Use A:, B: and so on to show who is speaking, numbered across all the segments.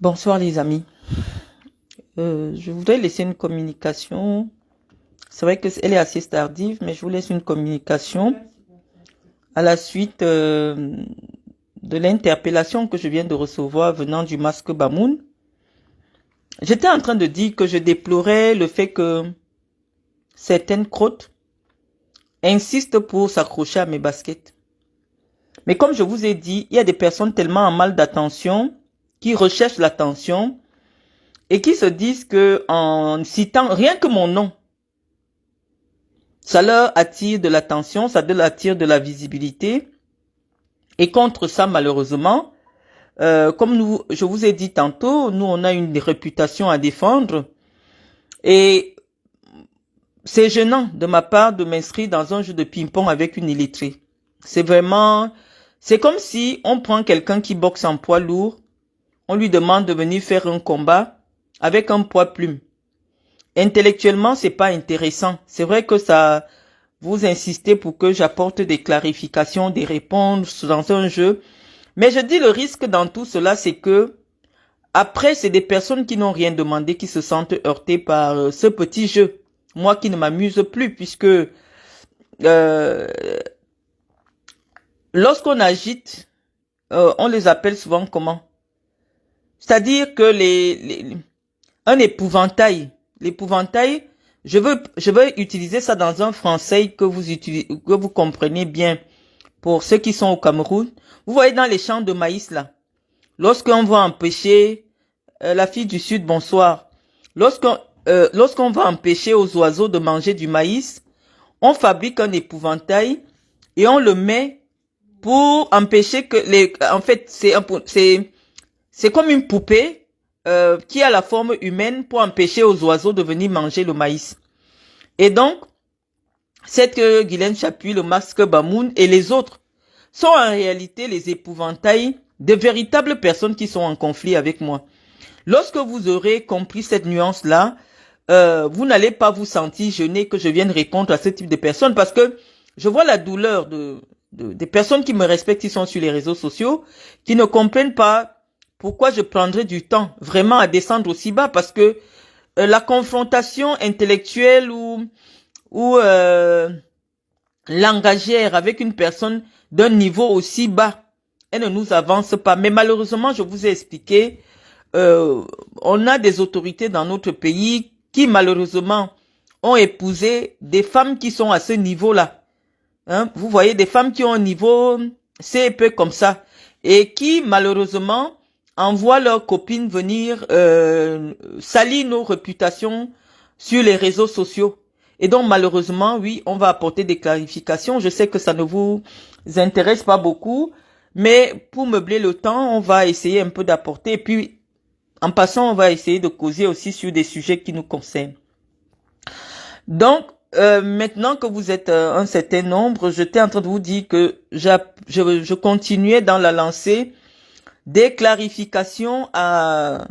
A: Bonsoir les amis. Je voudrais laisser une communication. C'est vrai qu'elle est assez tardive, mais je vous laisse une communication à la suite de l'interpellation que je viens de recevoir venant du masque Bamoun. J'étais en train de dire que je déplorais le fait que certaines crottes insistent pour s'accrocher à mes baskets. Mais comme je vous ai dit, il y a des personnes tellement en mal d'attention qui recherchent l'attention et qui se disent que en citant rien que mon nom, ça leur attire de l'attention, ça leur attire de la visibilité. Et contre ça, malheureusement, comme je vous ai dit tantôt, nous on a une réputation à défendre et c'est gênant de ma part de m'inscrire dans un jeu de ping-pong avec une illettrée. C'est comme si on prend quelqu'un qui boxe en poids lourd, on lui demande de venir faire un combat avec un poids plume. Intellectuellement, c'est pas intéressant. C'est vrai que ça, vous insistez pour que j'apporte des clarifications, des réponses dans un jeu. Mais je dis le risque dans tout cela, c'est que après, c'est des personnes qui n'ont rien demandé, qui se sentent heurtées par ce petit jeu. Moi qui ne m'amuse plus, puisque lorsqu'on agite, on les appelle souvent comment? C'est-à-dire que un épouvantail. L'épouvantail, je veux utiliser ça dans un français que vous comprenez bien pour ceux qui sont au Cameroun. Vous voyez dans les champs de maïs là, lorsqu'on va empêcher la fille du Sud, bonsoir. Lorsqu'on va empêcher aux oiseaux de manger du maïs, on fabrique un épouvantail et on le met pour empêcher que en fait, c'est comme une poupée qui a la forme humaine pour empêcher aux oiseaux de venir manger le maïs. Et donc, cette Guylaine Chapuis, le masque Bamoun et les autres sont en réalité les épouvantails de véritables personnes qui sont en conflit avec moi. Lorsque vous aurez compris cette nuance-là, vous n'allez pas vous sentir gêné que je vienne répondre à ce type de personnes parce que je vois la douleur des personnes qui me respectent, qui sont sur les réseaux sociaux, qui ne comprennent pas pourquoi je prendrais du temps vraiment à descendre aussi bas parce que la confrontation intellectuelle ou langagière avec une personne d'un niveau aussi bas, elle ne nous avance pas. Mais malheureusement, je vous ai expliqué, on a des autorités dans notre pays qui malheureusement ont épousé des femmes qui sont à ce niveau-là. Hein? Vous voyez, des femmes qui ont un niveau CP comme ça et qui malheureusement envoient leurs copines venir salir nos réputations sur les réseaux sociaux. Et donc malheureusement, oui, on va apporter des clarifications. Je sais que ça ne vous intéresse pas beaucoup, mais pour meubler le temps, on va essayer un peu d'apporter. Et puis, en passant, on va essayer de causer aussi sur des sujets qui nous concernent. Donc, maintenant que vous êtes un certain nombre, j'étais en train de vous dire que je continuais dans la lancée des clarifications à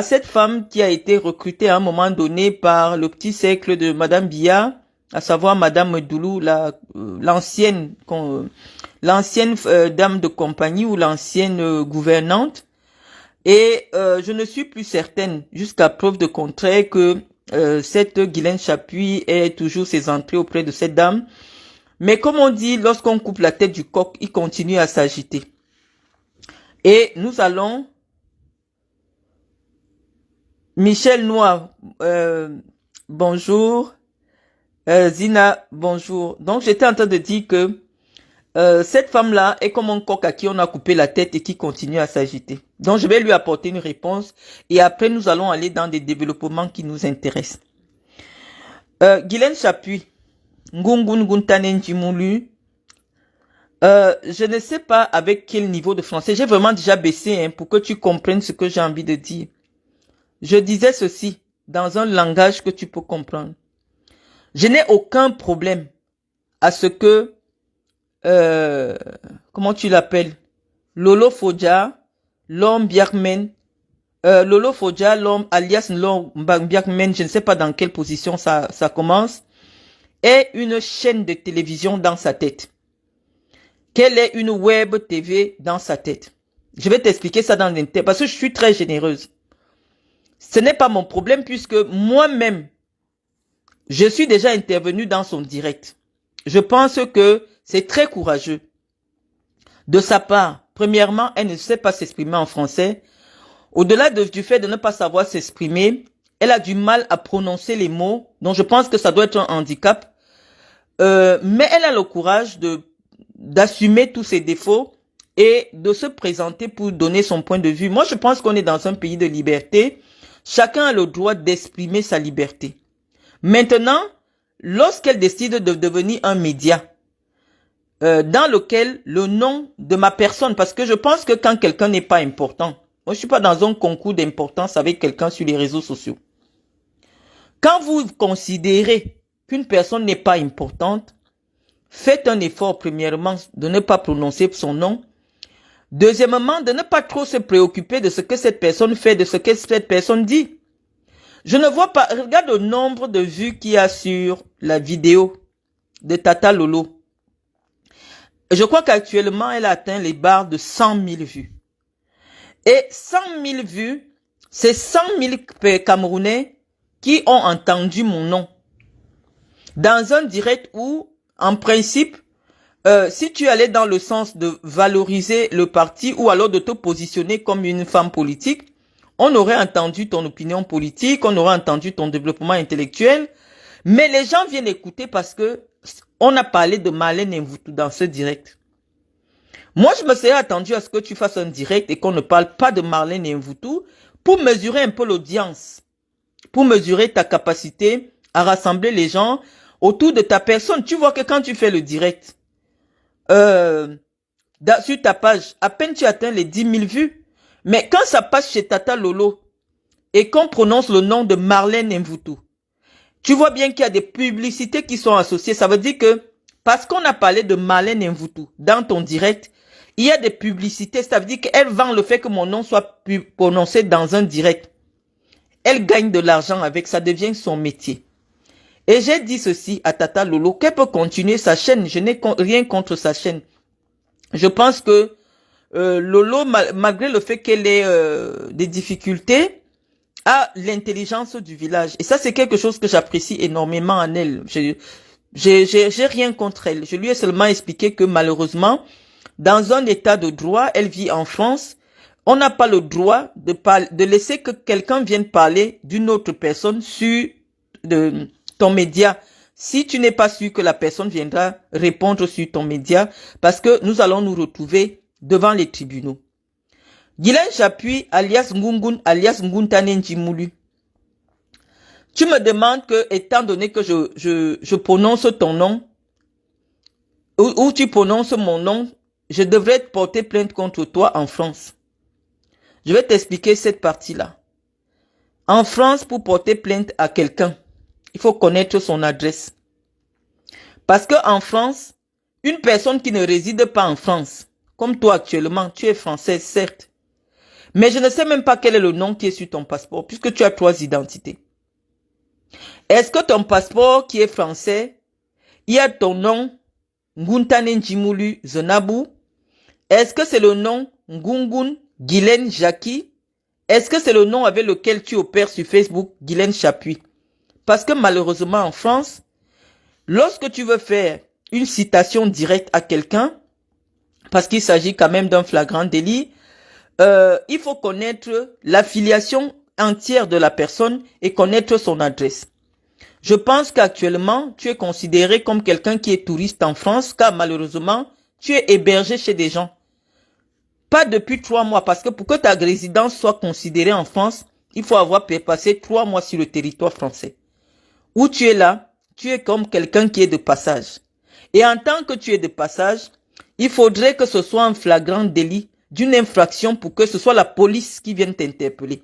A: cette femme qui a été recrutée à un moment donné par le petit cercle de Madame Biya, à savoir Madame Doulou, l'ancienne dame de compagnie ou l'ancienne gouvernante. Et je ne suis plus certaine, jusqu'à preuve de contraire, que cette Guylaine Chapuis ait toujours ses entrées auprès de cette dame. Mais comme on dit, lorsqu'on coupe la tête du coq, il continue à s'agiter. Et nous allons... Michel Noir, bonjour. Zina, bonjour. Donc, j'étais en train de dire que cette femme-là est comme un coq à qui on a coupé la tête et qui continue à s'agiter. Donc, je vais lui apporter une réponse et après, nous allons aller dans des développements qui nous intéressent. Guylaine Chapuis, Ngungun Guntanen Jimoulu, je ne sais pas avec quel niveau de français. J'ai vraiment déjà baissé pour que tu comprennes ce que j'ai envie de dire. Je disais ceci dans un langage que tu peux comprendre. Je n'ai aucun problème à ce que, comment tu l'appelles, Lolo Fodja, l'homme Biakmen, Lolo Fodja, l'homme alias l'homme Biakmen, je ne sais pas dans quelle position ça commence, ait une chaîne de télévision dans sa tête. Qu'elle ait une web TV dans sa tête. Je vais t'expliquer ça dans l'inter parce que je suis très généreuse. Ce n'est pas mon problème puisque moi-même, je suis déjà intervenue dans son direct. Je pense que c'est très courageux de sa part. Premièrement, elle ne sait pas s'exprimer en français. Au-delà du fait de ne pas savoir s'exprimer, elle a du mal à prononcer les mots, donc je pense que ça doit être un handicap. Mais elle a le courage d'assumer tous ses défauts et de se présenter pour donner son point de vue. Moi, je pense qu'on est dans un pays de liberté. Chacun a le droit d'exprimer sa liberté. Maintenant, lorsqu'elle décide de devenir un média, dans lequel le nom de ma personne, parce que je pense que quand quelqu'un n'est pas important, moi je suis pas dans un concours d'importance avec quelqu'un sur les réseaux sociaux. Quand vous considérez qu'une personne n'est pas importante, faites un effort premièrement de ne pas prononcer son nom. Deuxièmement, de ne pas trop se préoccuper de ce que cette personne fait, de ce que cette personne dit. Je ne vois pas, regarde le nombre de vues qu'il y a sur la vidéo de Tata Lolo. Je crois qu'actuellement, elle a atteint les barres de 100 000 vues. Et 100 000 vues, c'est 100 000 Camerounais qui ont entendu mon nom. Dans un direct où, en principe, si tu allais dans le sens de valoriser le parti ou alors de te positionner comme une femme politique, on aurait entendu ton opinion politique, on aurait entendu ton développement intellectuel, mais les gens viennent écouter parce que on a parlé de Marlène Mvoutou dans ce direct. Moi, je me serais attendu à ce que tu fasses un direct et qu'on ne parle pas de Marlène Mvoutou pour mesurer un peu l'audience, pour mesurer ta capacité à rassembler les gens autour de ta personne. Tu vois que quand tu fais le direct, sur ta page, à peine tu atteins les 10 000 vues. Mais quand ça passe chez Tata Lolo et qu'on prononce le nom de Marlène Mvoutou, tu vois bien qu'il y a des publicités qui sont associées. Ça veut dire que parce qu'on a parlé de Marlène Mvoutou dans ton direct, il y a des publicités. Ça veut dire qu'elle vend le fait que mon nom soit prononcé dans un direct. Elle gagne de l'argent avec, ça devient son métier. Et j'ai dit ceci à Tata Lolo, qu'elle peut continuer sa chaîne. Je n'ai rien contre sa chaîne. Je pense que Lolo, malgré le fait qu'elle ait des difficultés, a l'intelligence du village. Et ça, c'est quelque chose que j'apprécie énormément en elle. J'ai rien contre elle. Je lui ai seulement expliqué que malheureusement, dans un état de droit, elle vit en France. On n'a pas le droit de laisser que quelqu'un vienne parler d'une autre personne sur ton média. Si tu n'es pas sûr que la personne viendra répondre sur ton média, parce que nous allons nous retrouver devant les tribunaux. Guylaine Chapuis, alias Ngungun, alias Nguntane Njimulu. Tu me demandes que, étant donné que je prononce ton nom, ou tu prononces mon nom, je devrais porter plainte contre toi en France. Je vais t'expliquer cette partie-là. En France, pour porter plainte à quelqu'un, il faut connaître son adresse. Parce que en France, une personne qui ne réside pas en France, comme toi actuellement, tu es française, certes. Mais je ne sais même pas quel est le nom qui est sur ton passeport, puisque tu as 3 identités. Est-ce que ton passeport qui est français, il y a ton nom, Nguntane Njimulu Zonabou? Est-ce que c'est le nom Ngungun Guylaine Jackie? Est-ce que c'est le nom avec lequel tu opères sur Facebook, Guylaine Chapuis? Parce que malheureusement en France, lorsque tu veux faire une citation directe à quelqu'un, parce qu'il s'agit quand même d'un flagrant délit, il faut connaître l'affiliation entière de la personne et connaître son adresse. Je pense qu'actuellement, tu es considéré comme quelqu'un qui est touriste en France, car malheureusement, tu es hébergé chez des gens. Pas depuis 3 mois, parce que pour que ta résidence soit considérée en France, il faut avoir passé 3 mois sur le territoire français. Où tu es là, tu es comme quelqu'un qui est de passage. Et en tant que tu es de passage, il faudrait que ce soit un flagrant délit d'une infraction pour que ce soit la police qui vienne t'interpeller.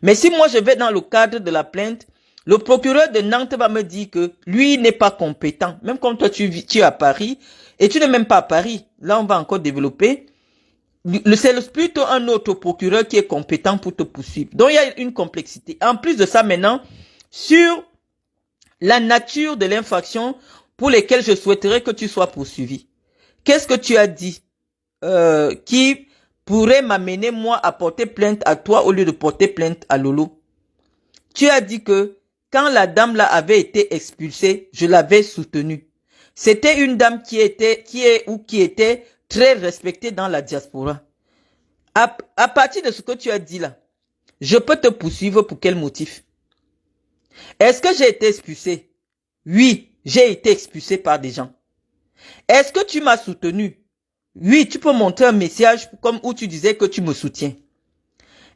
A: Mais si moi je vais dans le cadre de la plainte, le procureur de Nantes va me dire que lui n'est pas compétent. Même comme toi tu es à Paris et tu n'es même pas à Paris. Là on va encore développer. C'est plutôt un autre procureur qui est compétent pour te poursuivre. Donc il y a une complexité. En plus de ça maintenant, sur la nature de l'infraction pour lesquelles je souhaiterais que tu sois poursuivi. Qu'est-ce que tu as dit qui pourrait m'amener, moi, à porter plainte à toi au lieu de porter plainte à Lolo. Tu as dit que quand la dame là avait été expulsée, je l'avais soutenue. C'était une dame qui était très respectée dans la diaspora. À partir de ce que tu as dit là, je peux te poursuivre pour quel motif? Est-ce que j'ai été expulsé? Oui, j'ai été expulsé par des gens. Est-ce que tu m'as soutenu? Oui, tu peux montrer un message comme où tu disais que tu me soutiens.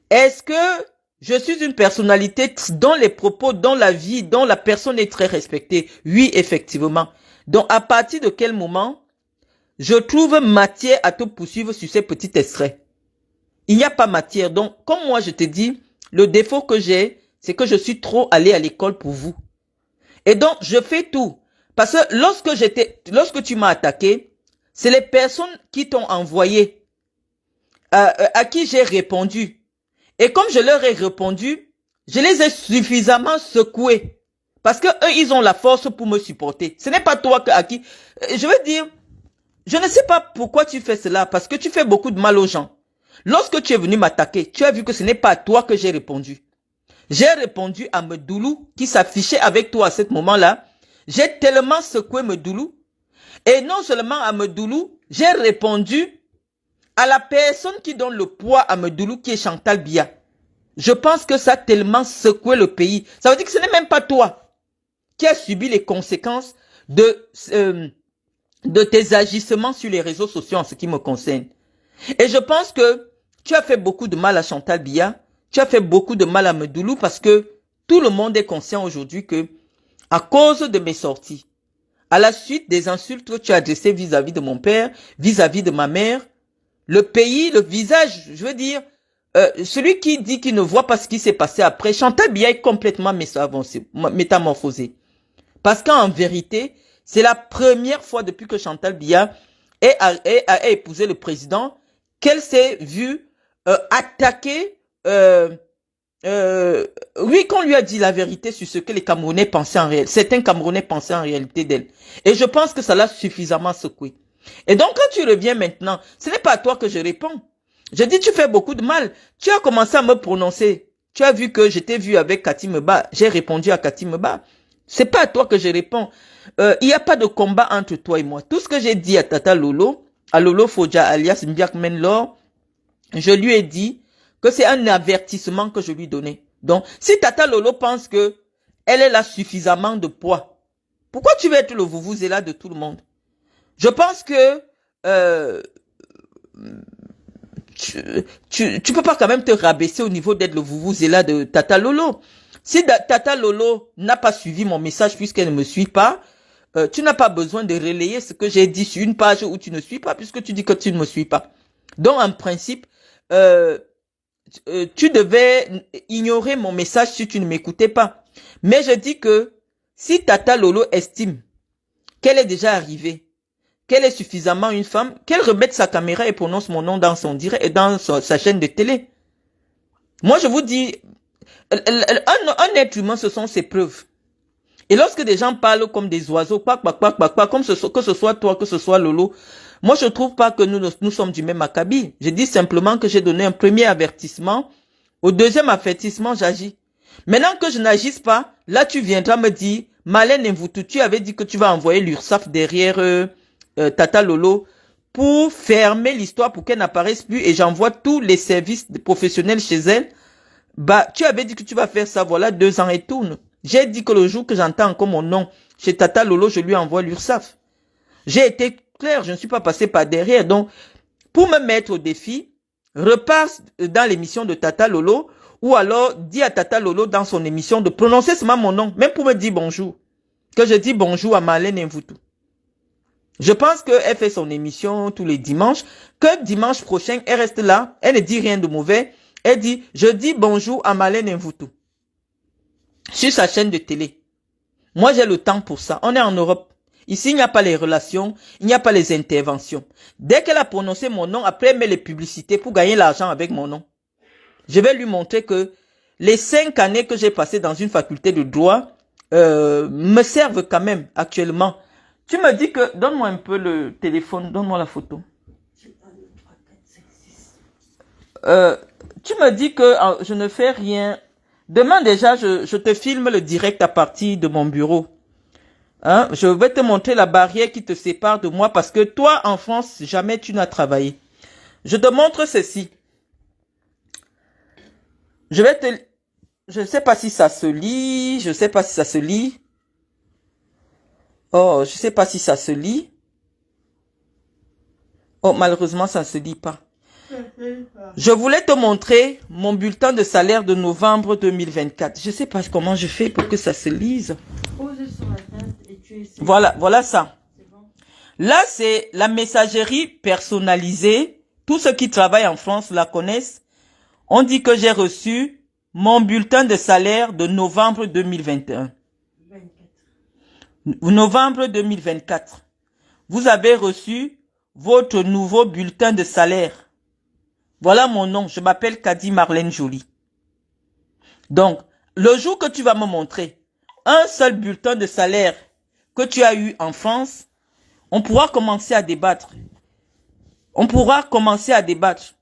A: Est-ce que je suis une personnalité dont les propos, dont la vie, dont la personne est très respectée? Oui, effectivement. Donc, à partir de quel moment je trouve matière à te poursuivre sur ces petits extraits? Il n'y a pas matière. Donc, comme moi je te dis, le défaut que j'ai, c'est que je suis trop allé à l'école pour vous. Et donc, je fais tout. Parce que lorsque tu m'as attaqué, c'est les personnes qui t'ont envoyé, à qui j'ai répondu. Et comme je leur ai répondu, je les ai suffisamment secoués. Parce que eux, ils ont la force pour me supporter. Ce n'est pas toi à qui... Je veux dire, je ne sais pas pourquoi tu fais cela, parce que tu fais beaucoup de mal aux gens. Lorsque tu es venu m'attaquer, tu as vu que ce n'est pas à toi que j'ai répondu. J'ai répondu à Medoulou, qui s'affichait avec toi à ce moment-là. J'ai tellement secoué Medoulou. Et non seulement à Medoulou, j'ai répondu à la personne qui donne le poids à Medoulou, qui est Chantal Biya. Je pense que ça a tellement secoué le pays. Ça veut dire que ce n'est même pas toi qui as subi les conséquences de tes agissements sur les réseaux sociaux en ce qui me concerne. Et je pense que tu as fait beaucoup de mal à Chantal Biya, tu as fait beaucoup de mal à Medoulou parce que tout le monde est conscient aujourd'hui que, à cause de mes sorties, à la suite des insultes que tu as adressées vis-à-vis de mon père, vis-à-vis de ma mère, le pays, le visage, je veux dire, celui qui dit qu'il ne voit pas ce qui s'est passé après, Chantal Biya est complètement métamorphosé. Parce qu'en vérité, c'est la première fois depuis que Chantal Biya a épousé le président qu'elle s'est vue attaquer, oui, qu'on lui a dit la vérité sur ce que les Camerounais pensaient en réalité. Certains Camerounais pensaient en réalité d'elle. Et je pense que ça l'a suffisamment secoué. Et donc, quand tu reviens maintenant, ce n'est pas à toi que je réponds. Je dis, tu fais beaucoup de mal. Tu as commencé à me prononcer. Tu as vu que j'étais vu avec Cathy Meba. J'ai répondu à Cathy Meba. C'est pas à toi que je réponds. Il n'y a pas de combat entre toi et moi. Tout ce que j'ai dit à Tata Lolo, à Lolo Fodja alias Mbiak Menlor, je lui ai dit que c'est un avertissement que je lui donnais. Donc, si Tata Lolo pense que elle est là suffisamment de poids, pourquoi tu veux être le vuvuzela de tout le monde? Je pense que tu peux pas quand même te rabaisser au niveau d'être le vuvuzela de Tata Lolo. Si Tata Lolo n'a pas suivi mon message puisqu'elle ne me suit pas, tu n'as pas besoin de relayer ce que j'ai dit sur une page où tu ne suis pas puisque tu dis que tu ne me suis pas. Donc, en principe, tu devais ignorer mon message si tu ne m'écoutais pas. Mais je dis que si Tata Lolo estime qu'elle est déjà arrivée, qu'elle est suffisamment une femme, qu'elle remette sa caméra et prononce mon nom dans son direct et dans sa chaîne de télé. Moi, je vous dis, un être humain, ce sont ses preuves. Et lorsque des gens parlent comme des oiseaux, comme que ce soit toi, que ce soit Lolo, moi, je trouve pas que nous sommes du même acabit. Je dis simplement que j'ai donné un premier avertissement. Au deuxième avertissement, j'agis. Maintenant que je n'agisse pas, là, tu viendras me dire, Malène Mvoutou, tu avais dit que tu vas envoyer l'URSSAF derrière Tata Lolo pour fermer l'histoire, pour qu'elle n'apparaisse plus et j'envoie tous les services professionnels chez elle. Bah, tu avais dit que tu vas faire ça, voilà, 2 ans et tourne. J'ai dit que le jour que j'entends encore mon nom chez Tata Lolo, je lui envoie l'URSSAF. J'ai été clair, je ne suis pas passé par derrière. Donc, pour me mettre au défi, repasse dans l'émission de Tata Lolo ou alors dis à Tata Lolo dans son émission de prononcer seulement mon nom, même pour me dire bonjour. Que je dis bonjour à Marlène Mvoutou. Je pense qu'elle fait son émission tous les dimanches, que dimanche prochain, elle reste là, elle ne dit rien de mauvais, elle dit, je dis bonjour à Marlène Mvoutou. Sur sa chaîne de télé. Moi, j'ai le temps pour ça. On est en Europe. Ici, il n'y a pas les relations, il n'y a pas les interventions. Dès qu'elle a prononcé mon nom, après elle met les publicités pour gagner l'argent avec mon nom. Je vais lui montrer que les 5 années que j'ai passées dans une faculté de droit me servent quand même actuellement. Tu me dis que, donne-moi un peu le téléphone, donne-moi la photo. euh, tu me dis que je ne fais rien. Demain déjà, je te filme le direct à partir de mon bureau. Hein? Je vais te montrer la barrière qui te sépare de moi parce que toi, en France, jamais tu n'as travaillé. Je te montre ceci. Je vais te... Je ne sais pas si ça se lit. Je ne sais pas si ça se lit. Oh, je ne sais pas si ça se lit. Oh, malheureusement, ça ne se lit pas. Je voulais te montrer mon bulletin de salaire de novembre 2024. Je ne sais pas comment je fais pour que ça se lise. Voilà, voilà ça. Là, c'est la messagerie personnalisée. Tous ceux qui travaillent en France la connaissent. On dit que j'ai reçu mon bulletin de salaire de novembre 2021. Novembre 2024. Vous avez reçu votre nouveau bulletin de salaire. Voilà mon nom. Je m'appelle Kadi Marlène Joly. Donc, le jour que tu vas me montrer un seul bulletin de salaire que tu as eu en France, on pourra commencer à débattre. On pourra commencer à débattre.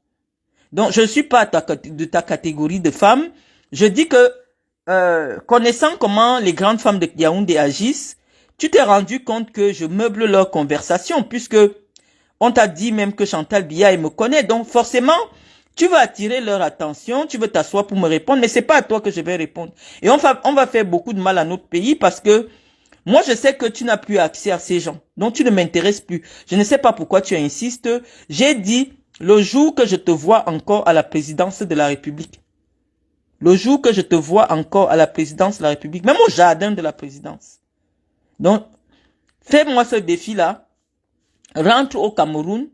A: Donc, je ne suis pas de ta catégorie de femmes. Je dis que, connaissant comment les grandes femmes de Yaoundé agissent, tu t'es rendu compte que je meuble leur conversation, puisque on t'a dit même que Chantal Biya me connaît. Donc, forcément, tu vas attirer leur attention, tu veux t'asseoir pour me répondre, mais c'est pas à toi que je vais répondre. Et on va faire beaucoup de mal à notre pays parce que moi, je sais que tu n'as plus accès à ces gens. Donc, tu ne m'intéresses plus. Je ne sais pas pourquoi tu insistes. J'ai dit le jour que je te vois encore à la présidence de la République. Le jour que je te vois encore à la présidence de la République. Même au jardin de la présidence. Donc, fais-moi ce défi-là. Rentre au Cameroun.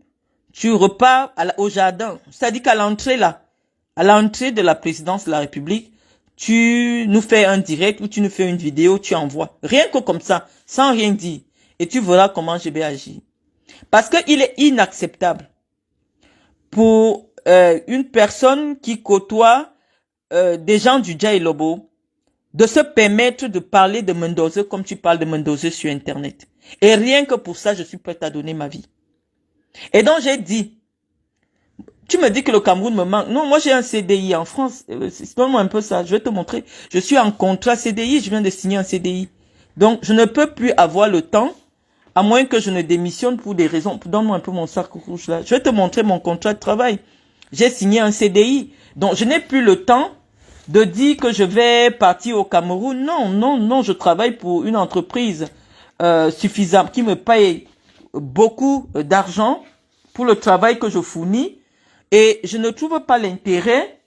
A: Tu repars au jardin. C'est-à-dire qu'à l'entrée là, à l'entrée de la présidence de la République, tu nous fais un direct ou tu nous fais une vidéo, tu envoies. Rien que comme ça, sans rien dire. Et tu verras comment je vais agir. Parce qu'il est inacceptable pour une personne qui côtoie des gens du Dja Lobo de se permettre de parler de Mendoza comme tu parles de Mendoza sur Internet. Et rien que pour ça, je suis prête à donner ma vie. Et donc j'ai dit, tu me dis que le Cameroun me manque. Non, moi j'ai un CDI en France. Donne-moi un peu ça, je vais te montrer. Je suis en contrat CDI, je viens de signer un CDI. Donc je ne peux plus avoir le temps, à moins que je ne démissionne pour des raisons. Donne-moi un peu mon sac rouge là. Je vais te montrer mon contrat de travail. J'ai signé un CDI. Donc je n'ai plus le temps de dire que je vais partir au Cameroun. Non, non, non, je travaille pour une entreprise suffisante qui me paye beaucoup d'argent pour le travail que je fournis. Et je ne trouve pas l'intérêt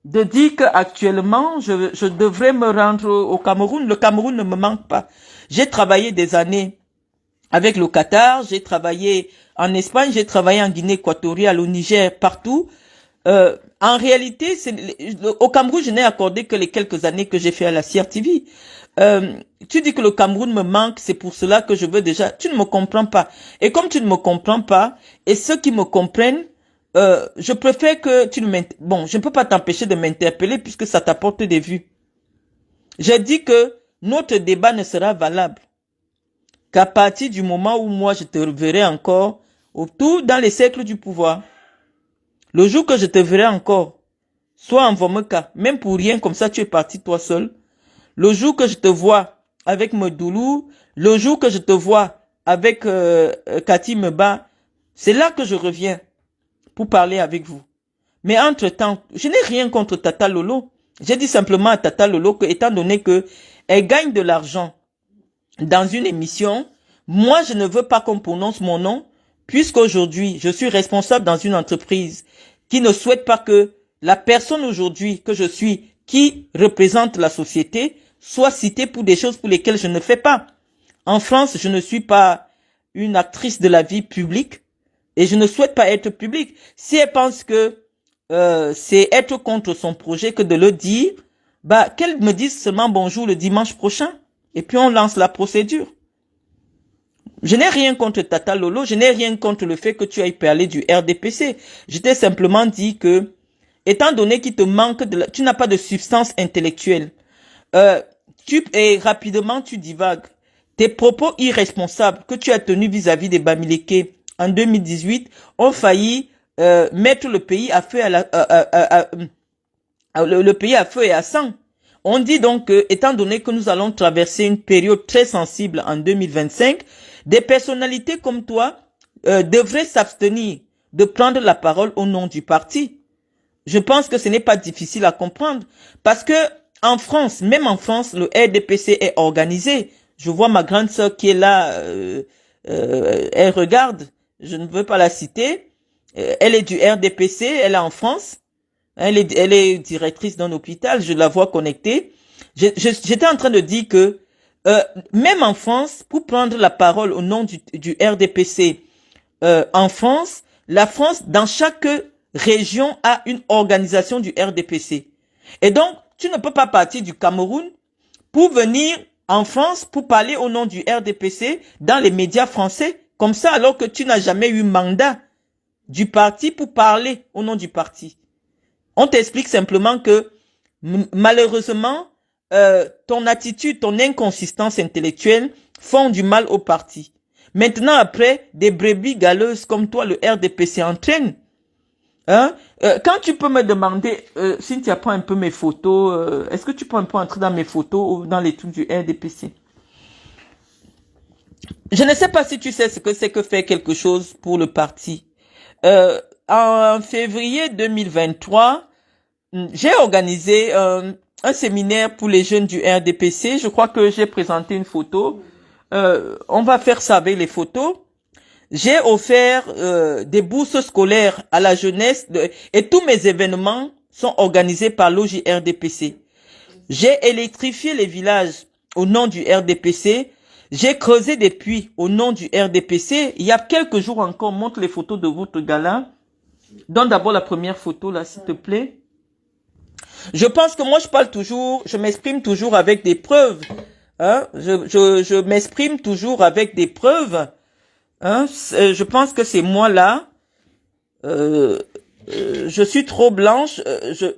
A: de dire qu'actuellement, je devrais me rendre au Cameroun. Le Cameroun ne me manque pas. J'ai travaillé des années avec le Qatar, j'ai travaillé en Espagne, j'ai travaillé en Guinée équatoriale, au Niger, partout. En réalité, au Cameroun, je n'ai accordé que les quelques années que j'ai fait à la CRTV. Tu dis que le Cameroun me manque, c'est pour cela que je veux déjà... Tu ne me comprends pas. Et comme tu ne me comprends pas, et ceux qui me comprennent, je préfère que tu ne bon, je ne peux pas t'empêcher de m'interpeller puisque ça t'apporte des vues. J'ai dit que notre débat ne sera valable qu'à partir du moment où moi je te verrai encore autour dans les cercles du pouvoir. Le jour que je te verrai encore, soit en Vomeka, même pour rien, comme ça tu es parti toi seul. Le jour que je te vois avec Medoulou, le jour que je te vois avec Cathy Meba, c'est là que je reviens pour parler avec vous. Mais entre-temps, je n'ai rien contre Tata Lolo. J'ai dit simplement à Tata Lolo que, étant donné que elle gagne de l'argent dans une émission, moi je ne veux pas qu'on prononce mon nom, puisqu'aujourd'hui je suis responsable dans une entreprise qui ne souhaite pas que la personne aujourd'hui que je suis, qui représente la société, soit citée pour des choses pour lesquelles je ne fais pas. En France, je ne suis pas une actrice de la vie publique. Et je ne souhaite pas être public. Si elle pense que c'est être contre son projet que de le dire, bah qu'elle me dise seulement bonjour le dimanche prochain. Et puis on lance la procédure. Je n'ai rien contre Tata Lolo, je n'ai rien contre le fait que tu ailles parler du RDPC. Je t'ai simplement dit que, étant donné qu'il te manque tu n'as pas de substance intellectuelle, et rapidement tu divagues. Tes propos irresponsables que tu as tenus vis-à-vis des Bamileke en 2018 ont failli mettre le pays à feu le pays à feu et à sang. On dit donc que, étant donné que nous allons traverser une période très sensible en 2025, des personnalités comme toi devraient s'abstenir de prendre la parole au nom du parti. Je pense que ce n'est pas difficile à comprendre parce que en France, même en France, le RDPC est organisé. Je vois ma grande sœur qui est là, elle regarde, je ne veux pas la citer. Elle est du RDPC, elle est en France. Elle est directrice d'un hôpital, je la vois connectée. J'étais en train de dire que même en France, pour prendre la parole au nom du RDPC en France, la France, dans chaque région, a une organisation du RDPC. Et donc, tu ne peux pas partir du Cameroun pour venir en France pour parler au nom du RDPC dans les médias français, comme ça, alors que tu n'as jamais eu mandat du parti pour parler au nom du parti. On t'explique simplement que, malheureusement, ton attitude, ton inconsistance intellectuelle font du mal au parti. Maintenant, après, des brebis galeuses comme toi, le RDPC entraîne. Hein? Quand tu peux me demander, Cynthia, prends un peu mes photos, est-ce que tu peux un peu entrer dans mes photos ou dans les trucs du RDPC? Je ne sais pas si tu sais ce que c'est que faire quelque chose pour le parti. En février 2023, j'ai organisé un séminaire pour les jeunes du RDPC. Je crois que j'ai présenté une photo. On va faire ça avec les photos. J'ai offert des bourses scolaires à la jeunesse et tous mes événements sont organisés par l'OJRDPC. J'ai électrifié les villages au nom du RDPC. J'ai creusé des puits au nom du RDPC. Il y a quelques jours encore, montre les photos de votre gala. Donne d'abord la première photo là, s'il te plaît. Je pense que moi je parle toujours, je m'exprime toujours avec des preuves. Hein? Je m'exprime toujours avec des preuves. Hein? Je pense que c'est moi là. Je suis trop blanche.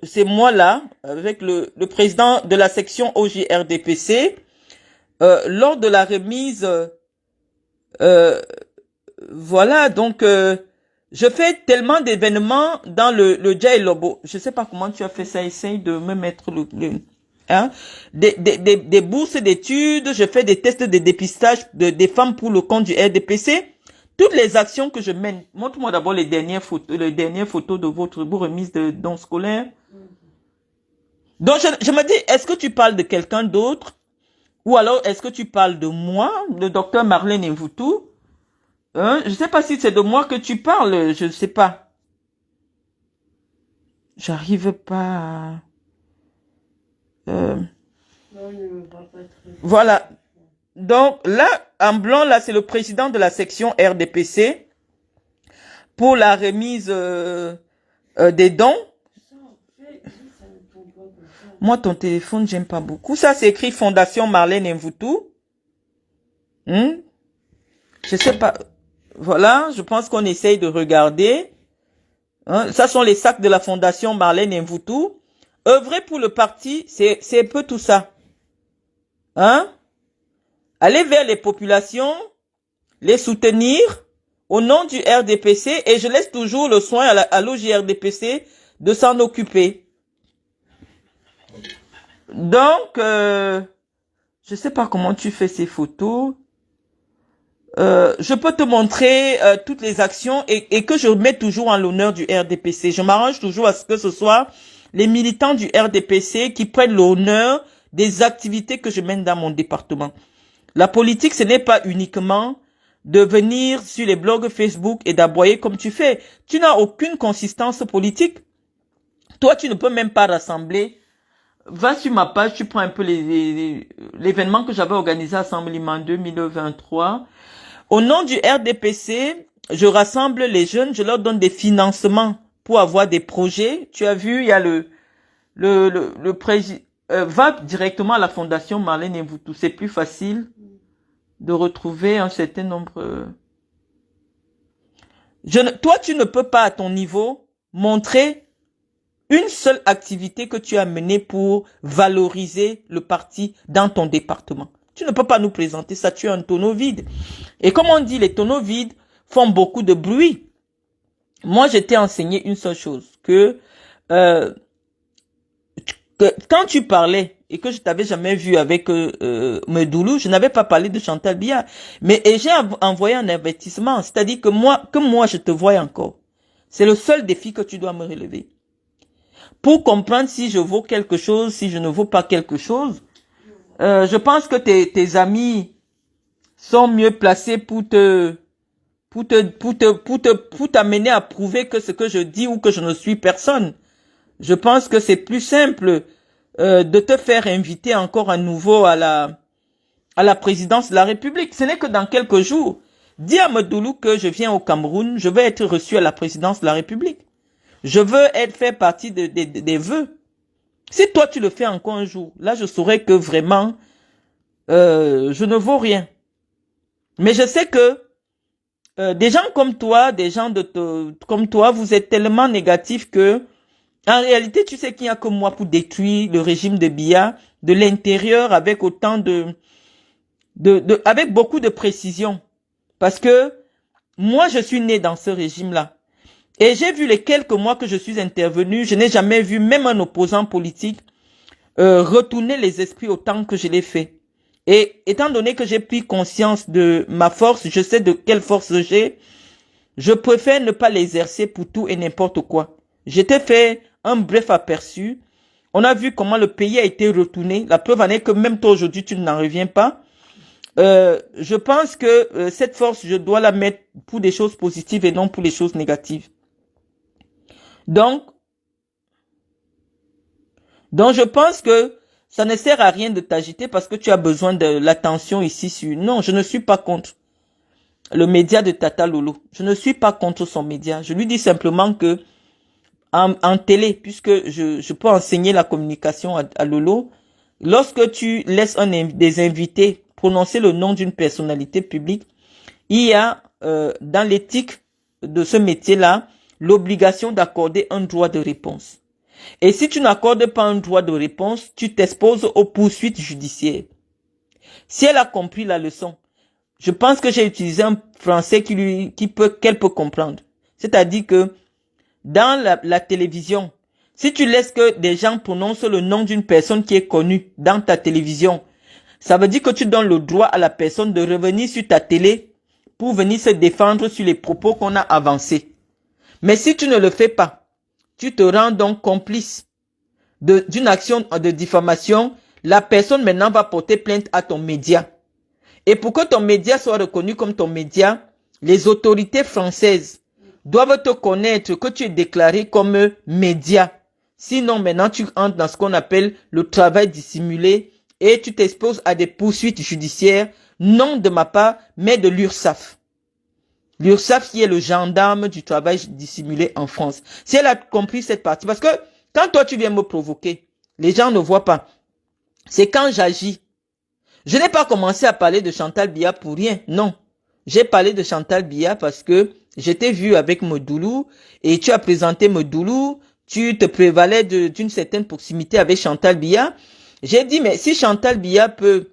A: C'est moi là, avec le président de la section OJRDPC. Lors de la remise, voilà, donc je fais tellement d'événements dans le Jai Lobo. Je sais pas comment tu as fait ça. Essaye de me mettre hein, des bourses d'études. Je fais des tests de dépistage des femmes pour le compte du RDPC. Toutes les actions que je mène. Montre-moi d'abord les dernières photos de votre remise de dons scolaires. Donc je me dis, est-ce que tu parles de quelqu'un d'autre? Ou alors est-ce que tu parles de moi, le docteur Marlène Mvoutou? Je ne sais pas si c'est de moi que tu parles, je ne sais pas. J'arrive pas à... Voilà. Donc là, en blanc, là, c'est le président de la section RDPC pour la remise des dons. Moi, ton téléphone, j'aime pas beaucoup. Ça, c'est écrit Fondation Marlène Mvoutou. Je sais pas... Voilà, je pense qu'on essaye de regarder. Hein, ça sont les sacs de la Fondation Marlène Mvoutou. Œuvrer pour le parti, c'est un peu tout ça. Hein? Aller vers les populations, les soutenir au nom du RDPC et je laisse toujours le soin à l'OJRDPC de s'en occuper. Donc, je sais pas comment tu fais ces photos. Je peux te montrer toutes les actions et que je mets toujours en l'honneur du RDPC. Je m'arrange toujours à ce que ce soit les militants du RDPC qui prennent l'honneur des activités que je mène dans mon département. La politique, ce n'est pas uniquement de venir sur les blogs Facebook et d'aboyer comme tu fais. Tu n'as aucune consistance politique. Toi, tu ne peux même pas rassembler. Va sur ma page, tu prends un peu l'événement que j'avais organisé à Assemblement 2023. Au nom du RDPC, je rassemble les jeunes, je leur donne des financements pour avoir des projets. Tu as vu, il y a le président, va directement à la Fondation Marlène Mvoutou. C'est plus facile de retrouver un certain nombre. Toi, tu ne peux pas à ton niveau montrer une seule activité que tu as menée pour valoriser le parti dans ton département. Tu ne peux pas nous présenter ça, tu es un tonneau vide. Et comme on dit, les tonneaux vides font beaucoup de bruit. moi, je t'ai enseigné une seule chose, euh, que quand tu parlais et que je t'avais jamais vu avec Medoulou, je n'avais pas parlé de Chantal Biya. Et j'ai envoyé un avertissement, c'est-à-dire que moi, je te vois encore. C'est le seul défi que tu dois me relever. Pour comprendre si je vaux quelque chose, si je ne vaux pas quelque chose, je pense que tes amis sont mieux placés pour t'amener à prouver que ce que je dis ou que je ne suis personne. Je pense que c'est plus simple de te faire inviter encore à nouveau à la présidence de la République. Ce n'est que dans quelques jours. Dis à Medoulou que je viens au Cameroun, je vais être reçu à la présidence de la République. Je veux faire partie des vœux. Si toi tu le fais encore un jour, là je saurais que vraiment je ne vaux rien. Mais je sais que des gens comme toi, comme toi, vous êtes tellement négatifs que en réalité, tu sais qu'il n'y a que moi pour détruire le régime de Biya de l'intérieur avec autant avec beaucoup de précision. Parce que moi, je suis né dans ce régime-là. Et j'ai vu les quelques mois que je suis intervenu, je n'ai jamais vu même un opposant politique retourner les esprits autant que je l'ai fait. Et étant donné que j'ai pris conscience de ma force, je sais de quelle force j'ai, je préfère ne pas l'exercer pour tout et n'importe quoi. Je t'ai fait un bref aperçu. On a vu comment le pays a été retourné. La preuve en est que même toi aujourd'hui, tu n'en reviens pas. Je pense que cette force, je dois la mettre pour des choses positives et non pour les choses négatives. Donc je pense que ça ne sert à rien de t'agiter parce que tu as besoin de l'attention ici sur... Non, je ne suis pas contre le média de Tata Lolo. Je ne suis pas contre son média. Je lui dis simplement que en télé, puisque je peux enseigner la communication à Lolo, lorsque tu laisses des invités prononcer le nom d'une personnalité publique, il y a dans l'éthique de ce métier-là l'obligation d'accorder un droit de réponse. Et si tu n'accordes pas un droit de réponse, tu t'exposes aux poursuites judiciaires. Si elle a compris la leçon, je pense que j'ai utilisé un français qu'elle peut comprendre. C'est-à-dire que dans la télévision, si tu laisses que des gens prononcent le nom d'une personne qui est connue dans ta télévision, ça veut dire que tu donnes le droit à la personne de revenir sur ta télé pour venir se défendre sur les propos qu'on a avancés. Mais si tu ne le fais pas, tu te rends donc complice d'une action de diffamation. La personne maintenant va porter plainte à ton média. Et pour que ton média soit reconnu comme ton média, les autorités françaises doivent te connaître que tu es déclaré comme média. Sinon, maintenant, tu entres dans ce qu'on appelle le travail dissimulé et tu t'exposes à des poursuites judiciaires, non de ma part, mais de l'URSSAF. L'URSSAF qui est le gendarme du travail dissimulé en France. Si elle a compris cette partie, parce que quand toi tu viens me provoquer, les gens ne voient pas. C'est quand j'agis. Je n'ai pas commencé à parler de Chantal Biya pour rien, non. J'ai parlé de Chantal Biya parce que j'étais vu avec Medoulou et tu as présenté Medoulou, tu te prévalais d'une certaine proximité avec Chantal Biya. J'ai dit, mais si Chantal Biya peut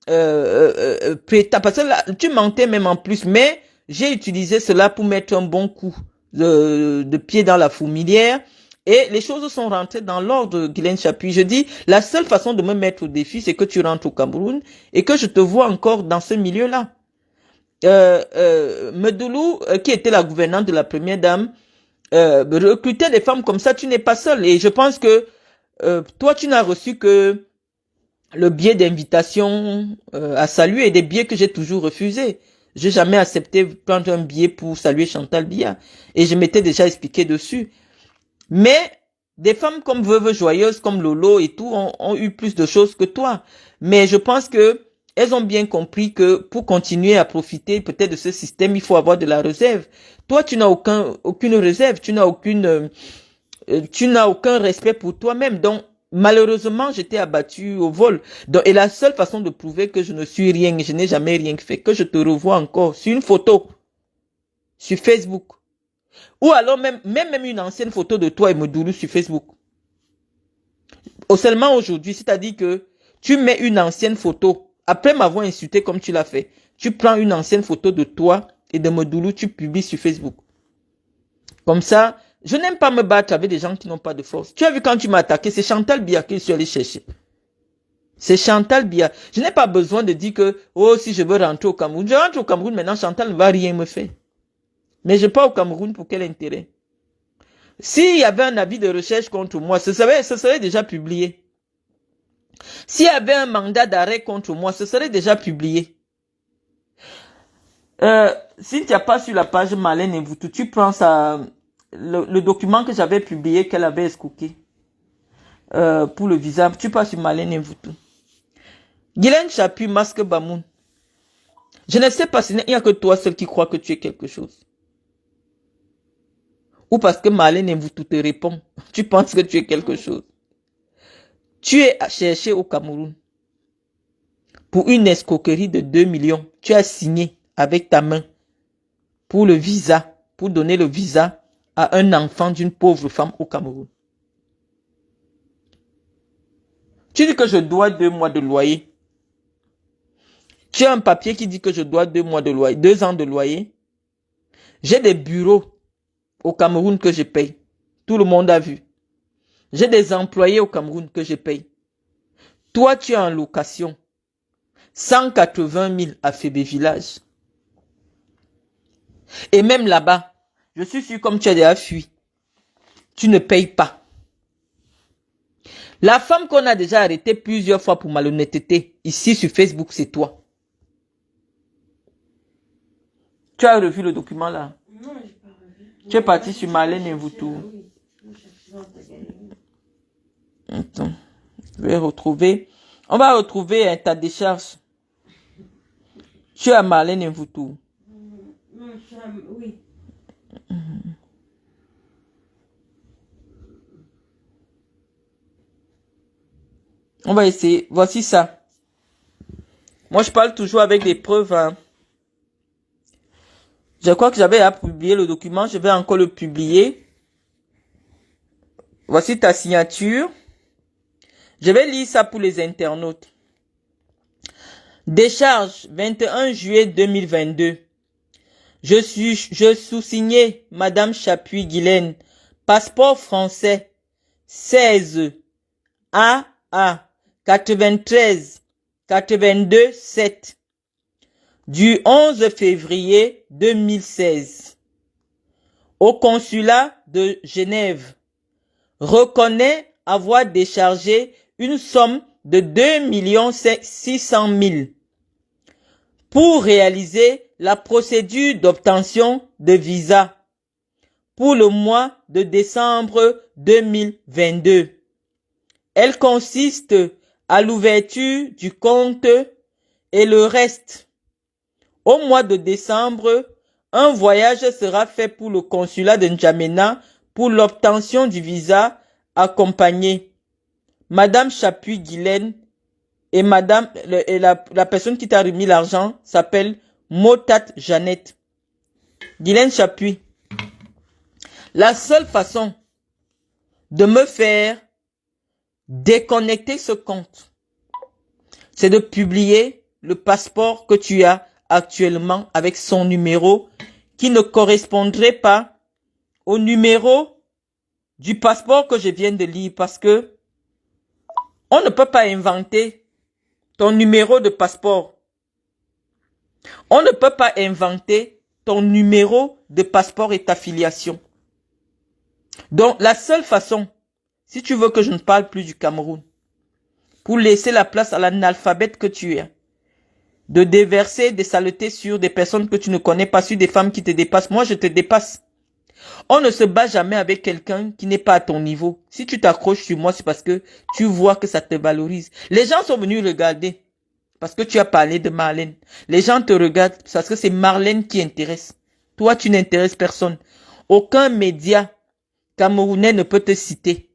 A: parce que là, tu mentais même en plus, mais j'ai utilisé cela pour mettre un bon coup de pied dans la fourmilière. Et les choses sont rentrées dans l'ordre, Guylaine Chapuis. Je dis, la seule façon de me mettre au défi, c'est que tu rentres au Cameroun et que je te vois encore dans ce milieu-là. Medoulou, qui était la gouvernante de la première dame, recruter des femmes comme ça, tu n'es pas seul. Et je pense que toi, tu n'as reçu que le billet d'invitation à saluer et des billets que j'ai toujours refusés. J'ai jamais accepté prendre un billet pour saluer Chantal Biya. Et je m'étais déjà expliqué dessus. Mais des femmes comme Veuve Joyeuse, comme Lolo et tout, ont eu plus de choses que toi. Mais je pense que elles ont bien compris que pour continuer à profiter peut-être de ce système, il faut avoir de la réserve. Toi, tu n'as aucune réserve, tu n'as aucun respect pour toi-même. Donc, malheureusement, j'étais abattue au vol. Donc, et la seule façon de prouver que je ne suis rien, je n'ai jamais rien fait, que je te revois encore sur une photo, sur Facebook. Ou alors même une ancienne photo de toi et Medoulou sur Facebook. Seulement aujourd'hui, c'est-à-dire que tu mets une ancienne photo, après m'avoir insulté comme tu l'as fait, tu prends une ancienne photo de toi et de Medoulou, tu publies sur Facebook. Comme ça, je n'aime pas me battre avec des gens qui n'ont pas de force. Tu as vu quand tu m'as attaqué, c'est Chantal Biya que je suis allé chercher. C'est Chantal Biya. Je n'ai pas besoin de dire que, oh, si je veux rentrer au Cameroun. Je rentre au Cameroun, maintenant Chantal ne va rien me faire. Mais je pars au Cameroun pour quel intérêt? S'il y avait un avis de recherche contre moi, ce serait déjà publié. S'il y avait un mandat d'arrêt contre moi, ce serait déjà publié. Si tu n'as pas sur la page Marlène Mvutu, tu prends ça, le document que j'avais publié, qu'elle avait escroqué pour le visa, tu passes sur Marlène Mvutu. Guylaine Chapuis, masque Bamoun. Je ne sais pas, il n'y a que toi seul qui crois que tu es quelque chose. Ou parce que Marlène Mvutu te répond, tu penses que tu es quelque chose. Tu es cherché au Cameroun pour une escroquerie de 2 millions. Tu as signé avec ta main pour le visa, pour donner le visa à un enfant d'une pauvre femme au Cameroun. Tu dis que je dois 2 mois de loyer. Tu as un papier qui dit que je dois 2 mois de loyer, 2 ans de loyer. J'ai des bureaux au Cameroun que je paye. Tout le monde a vu. J'ai des employés au Cameroun que je paye. Toi, tu es en location. 180 000 à Fébé Village. Et même là-bas, je suis sûr comme tu as déjà fui, tu ne payes pas. La femme qu'on a déjà arrêtée plusieurs fois pour malhonnêteté, ici sur Facebook, c'est toi. Tu as revu le document là?
B: Non, j'ai pas revu.
A: Tu es parti sur Marlène Mvutu.
B: Oui.
A: Attends, je vais retrouver. On va retrouver ta décharge. Tu as Marlène Mvutu.
B: Non, oui.
A: On va essayer. Voici ça. Moi, je parle toujours avec des preuves. Hein. Je crois que j'avais à publier le document. Je vais encore le publier. Voici ta signature. Je vais lire ça pour les internautes. Décharge 21 juillet 2022. Je sous-signais Madame Chapuis Guylaine. Passeport français 16 AA 93 82 7 du 11 février 2016 au consulat de Genève reconnaît avoir déchargé une somme de 2 600 000 pour réaliser la procédure d'obtention de visa pour le mois de décembre 2022. Elle consiste à l'ouverture du compte et le reste. Au mois de décembre, un voyage sera fait pour le consulat de N'Djamena pour l'obtention du visa accompagné. Madame Chapuis Guylaine et la personne qui t'a remis l'argent s'appelle Motat Jeannette. Guylaine Chapuis. La seule façon de me faire déconnecter ce compte, c'est de publier le passeport que tu as actuellement avec son numéro qui ne correspondrait pas au numéro du passeport que je viens de lire parce que on ne peut pas inventer ton numéro de passeport. On ne peut pas inventer ton numéro de passeport et ta filiation. Donc, la seule façon, si tu veux que je ne parle plus du Cameroun, pour laisser la place à l'analphabète que tu es, de déverser des saletés sur des personnes que tu ne connais pas, sur des femmes qui te dépassent. Moi, je te dépasse. On ne se bat jamais avec quelqu'un qui n'est pas à ton niveau. Si tu t'accroches sur moi, c'est parce que tu vois que ça te valorise. Les gens sont venus regarder parce que tu as parlé de Marlène. Les gens te regardent parce que c'est Marlène qui intéresse. Toi, tu n'intéresses personne. Aucun média camerounais ne peut te citer.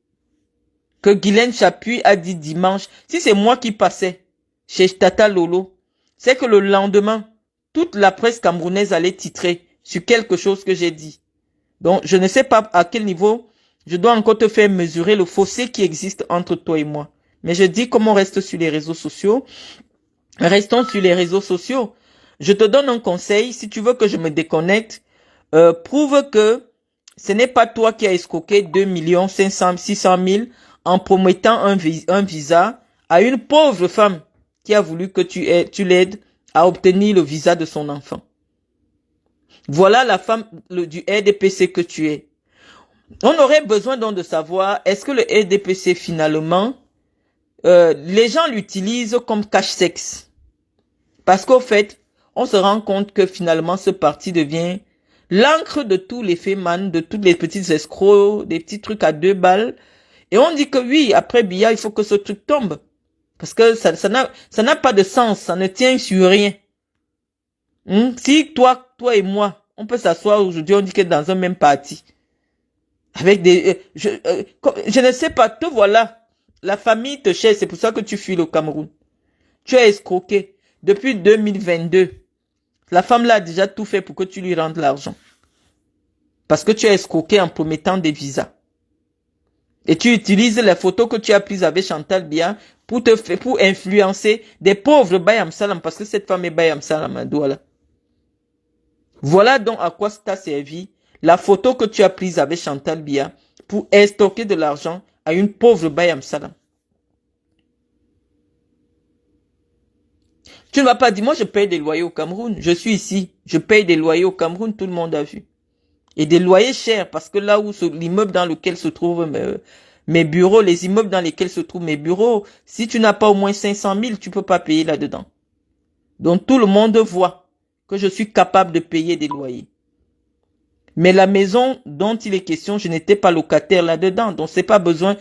A: Que Guylaine Chapuis a dit dimanche, si c'est moi qui passais chez Tata Lolo, c'est que le lendemain, toute la presse camerounaise allait titrer sur quelque chose que j'ai dit. Donc, je ne sais pas à quel niveau je dois encore te faire mesurer le fossé qui existe entre toi et moi. Mais je dis comme on reste sur les réseaux sociaux. Restons sur les réseaux sociaux. Je te donne un conseil. Si tu veux que je me déconnecte, prouve que ce n'est pas toi qui as escroqué 2 500 000, 600 000 en promettant un visa à une pauvre femme qui a voulu que tu l'aides à obtenir le visa de son enfant. Voilà la femme du RDPC que tu es. On aurait besoin donc de savoir, est-ce que le RDPC finalement, les gens l'utilisent comme cache-sexe? Parce qu'au fait, on se rend compte que finalement ce parti devient l'encre de tous les fémans, de toutes les petites escrocs, des petits trucs à 2 balles. Et on dit que oui, après Biya, il faut que ce truc tombe. Parce que ça n'a pas de sens, ça ne tient sur rien. Si toi et moi, on peut s'asseoir aujourd'hui, on dit que dans un même parti. Avec des... je ne sais pas, te voilà. La famille te cherche, c'est pour ça que tu fuis le Cameroun. Tu as escroqué. Depuis 2022, la femme là a déjà tout fait pour que tu lui rendes l'argent. Parce que tu as escroqué en promettant des visas. Et tu utilises les photos que tu as prises avec Chantal Biya pour influencer des pauvres Bayam Salam, parce que cette femme est Bayam Salam à Douala. Voilà donc à quoi t'a servi la photo que tu as prise avec Chantal Biya pour estorquer de l'argent à une pauvre Bayam Salam. Tu ne m'as pas dit, moi je paye des loyers au Cameroun. Je suis ici, je paye des loyers au Cameroun, tout le monde a vu. Et des loyers chers, parce que là où l'immeuble dans lequel se trouvent mes bureaux, les immeubles dans lesquels se trouvent mes bureaux, si tu n'as pas au moins 500 000, tu peux pas payer là-dedans. Donc tout le monde voit que je suis capable de payer des loyers. Mais la maison dont il est question, je n'étais pas locataire là-dedans. Donc j'ai pas besoin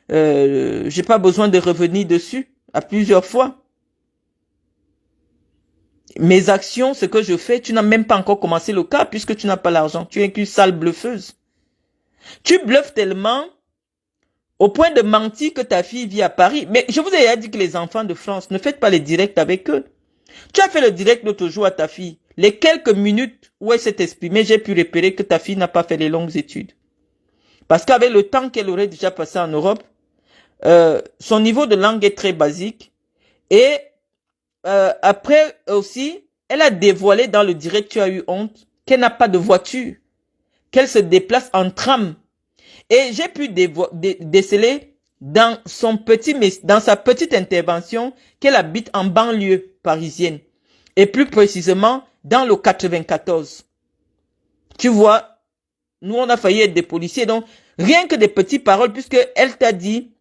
A: de revenir dessus à plusieurs fois. Mes actions, ce que je fais, tu n'as même pas encore commencé le cas puisque tu n'as pas l'argent. Tu es qu'une sale bluffeuse. Tu bluffes tellement au point de mentir que ta fille vit à Paris. Mais je vous ai déjà dit que les enfants de France, ne faites pas les directs avec eux. Tu as fait le direct l'autre jour à ta fille. Les quelques minutes où elle s'est exprimée, j'ai pu repérer que ta fille n'a pas fait les longues études. Parce qu'avec le temps qu'elle aurait déjà passé en Europe, son niveau de langue est très basique. Et après aussi, elle a dévoilé dans le direct, tu as eu honte, qu'elle n'a pas de voiture, qu'elle se déplace en tram. Et j'ai pu déceler dans sa petite intervention qu'elle habite en banlieue parisienne. Et plus précisément, dans le 94. Tu vois, nous on a failli être des policiers, donc rien que des petites paroles, puisque elle t'a dit,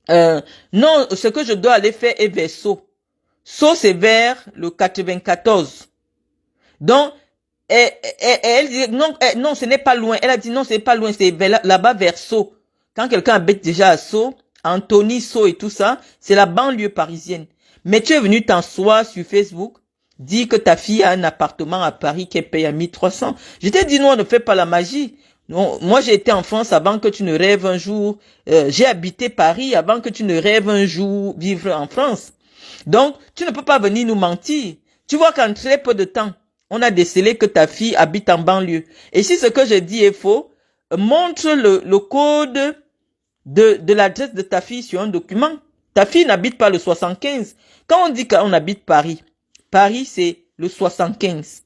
A: non, ce que je dois aller faire est vers Sceaux. Sceaux, c'est vers le 94. Donc, elle dit, non, ce n'est pas loin. Elle a dit, non, ce n'est pas loin, c'est là-bas vers Sceaux. Quand quelqu'un habite déjà à Sceaux, Anthony Sceaux et tout ça, c'est la banlieue parisienne. Mais tu es venu t'asseoir sur Facebook, dire que ta fille a un appartement à Paris qu'elle paye à 1300. Je t'ai dit, non, ne fais pas la magie. Non, moi, j'ai été en France avant que tu ne rêves un jour. J'ai habité Paris avant que tu ne rêves un jour vivre en France. Donc, tu ne peux pas venir nous mentir. Tu vois qu'en très peu de temps, on a décelé que ta fille habite en banlieue. Et si ce que je dis est faux, montre le code de l'adresse de ta fille sur un document. Ta fille n'habite pas le 75. Quand on dit qu'on habite Paris, Paris c'est le 75.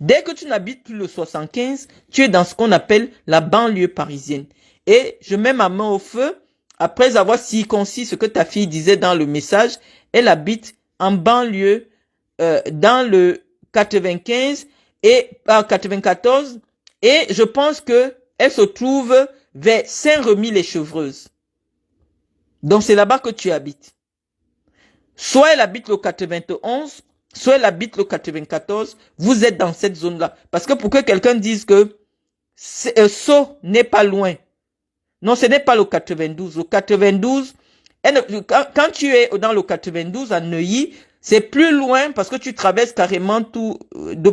A: Dès que tu n'habites plus le 75, tu es dans ce qu'on appelle la banlieue parisienne. Et je mets ma main au feu, après avoir circoncis ce que ta fille disait dans le message, elle habite en banlieue dans le 95 et 94 et je pense que elle se trouve vers Saint-Remy-les-Chevreuses. Donc c'est là-bas que tu habites. Soit elle habite le 91, soit elle habite le 94, vous êtes dans cette zone-là. Parce que pour que quelqu'un dise que Sceaux n'est pas loin, non, ce n'est pas le 92. Le 92, quand tu es dans le 92 à Neuilly, c'est plus loin parce que tu traverses carrément tout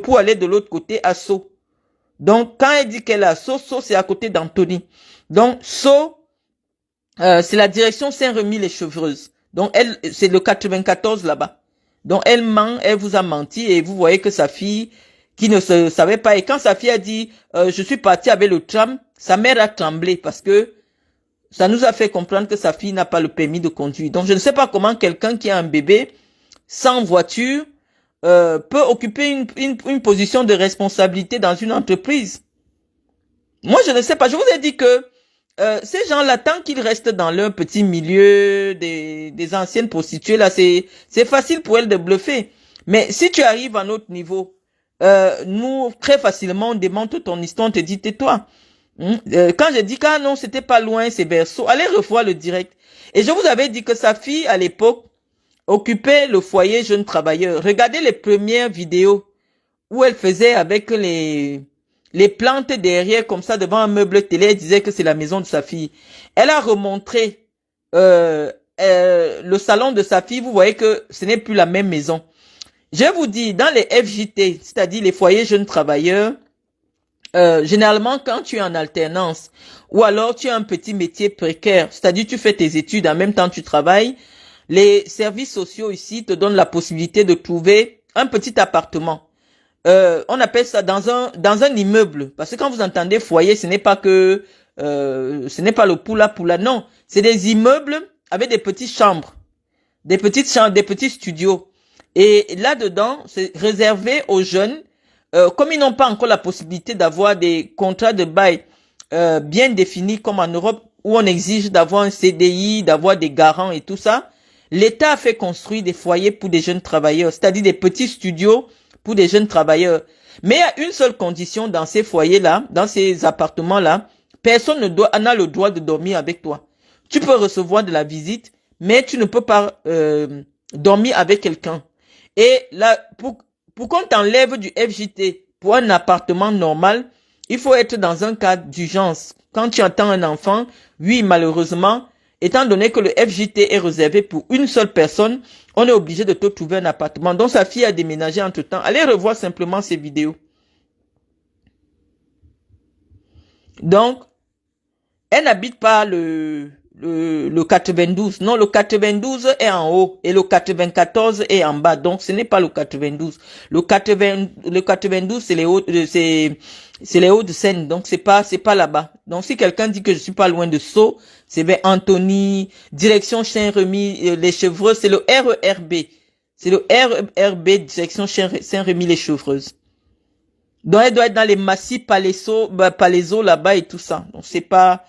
A: pour aller de l'autre côté à Sceaux. Donc, quand elle dit qu'elle est à Sceaux, Sceaux c'est à côté d'Antony. Donc, Sceaux, c'est la direction Saint-Remy-les-Chevreuses. Donc, c'est le 94 là-bas. Donc, elle ment, elle vous a menti et vous voyez que sa fille, qui ne se savait pas, et quand sa fille a dit, je suis partie avec le tram, sa mère a tremblé parce que ça nous a fait comprendre que sa fille n'a pas le permis de conduire. Donc, je ne sais pas comment quelqu'un qui a un bébé sans voiture peut occuper une position de responsabilité dans une entreprise. Moi, je ne sais pas. Je vous ai dit que ces gens-là, tant qu'ils restent dans leur petit milieu des anciennes prostituées, là, c'est facile pour elles de bluffer. Mais si tu arrives à notre niveau, nous, très facilement, on démonte ton histoire, on te dit, tais-toi. Quand je dis que non, c'était pas loin, c'est Berceau, allez revoir le direct. Et je vous avais dit que sa fille, à l'époque, occupait le foyer jeune travailleur. Regardez les premières vidéos où elle faisait avec les plantes derrière, comme ça, devant un meuble télé, elle disait que c'est la maison de sa fille. Elle a remontré le salon de sa fille, vous voyez que ce n'est plus la même maison. Je vous dis, dans les FJT, c'est-à-dire les foyers jeunes travailleurs, généralement, quand tu es en alternance, ou alors tu as un petit métier précaire, c'est-à-dire tu fais tes études en même temps tu travailles, les services sociaux ici te donnent la possibilité de trouver un petit appartement. On appelle ça dans un immeuble, parce que quand vous entendez foyer, ce n'est pas que ce n'est pas le poula, non, c'est des immeubles avec des petites chambres, des petits studios. Et là-dedans, c'est réservé aux jeunes. Comme ils n'ont pas encore la possibilité d'avoir des contrats de bail bien définis comme en Europe, où on exige d'avoir un CDI, d'avoir des garants et tout ça, l'État a fait construire des foyers pour des jeunes travailleurs, c'est-à-dire des petits studios pour des jeunes travailleurs. Mais il y a une seule condition dans ces foyers-là, dans ces appartements-là, personne n'a le droit de dormir avec toi. Tu peux recevoir de la visite, mais tu ne peux pas dormir avec quelqu'un. Et là, pour qu'on t'enlève du FJT pour un appartement normal, il faut être dans un cas d'urgence. Quand tu attends un enfant, oui, malheureusement, étant donné que le FJT est réservé pour une seule personne, on est obligé de te trouver un appartement. Donc sa fille a déménagé entre-temps. Allez revoir simplement ces vidéos. Donc, elle n'habite pas le 92. Non, le 92 est en haut et le 94 est en bas. Donc, ce n'est pas le 92. Le 92, c'est les Hauts-de-Seine. Donc, c'est pas là-bas. Donc, si quelqu'un dit que je suis pas loin de Sceaux, c'est vers Antony, direction Saint-Rémy, les Chevreuses, c'est le RERB. C'est le RERB, direction Saint-Rémy, les Chevreuses. Donc, elle doit être dans les massifs palaiso là-bas et tout ça. Donc, c'est pas...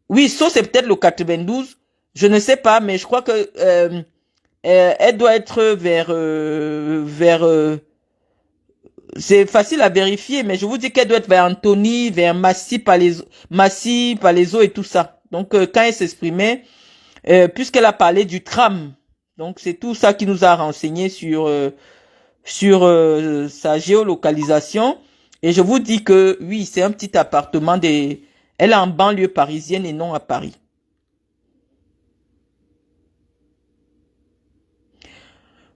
A: Oui, Sceaux, c'est peut-être le 92. Je ne sais pas, mais je crois que elle doit être c'est facile à vérifier, mais je vous dis qu'elle doit être vers Antony, vers Massy, Palaiso et tout ça. Donc, quand elle s'exprimait, puisqu'elle a parlé du tram, donc c'est tout ça qui nous a renseigné sur sa géolocalisation. Et je vous dis que oui, c'est un petit appartement elle est en banlieue parisienne et non à Paris.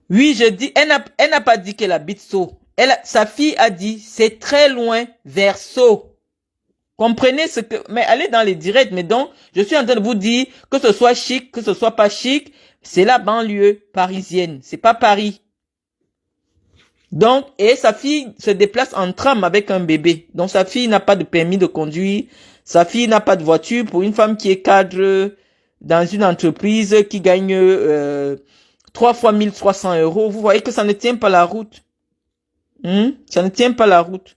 A: Oui, je dis, elle n'a pas dit qu'elle habite Sceaux. Sa fille a dit, c'est très loin vers Sceaux. Comprenez ce que, mais allez dans les directs, mais donc, je suis en train de vous dire, que ce soit chic, que ce soit pas chic, c'est la banlieue parisienne, c'est pas Paris. Donc, et sa fille se déplace en tram avec un bébé. Donc, sa fille n'a pas de permis de conduire. Sa fille n'a pas de voiture. Pour une femme qui est cadre dans une entreprise qui gagne 3 fois 1300 euros, vous voyez que ça ne tient pas la route. Ça ne tient pas la route.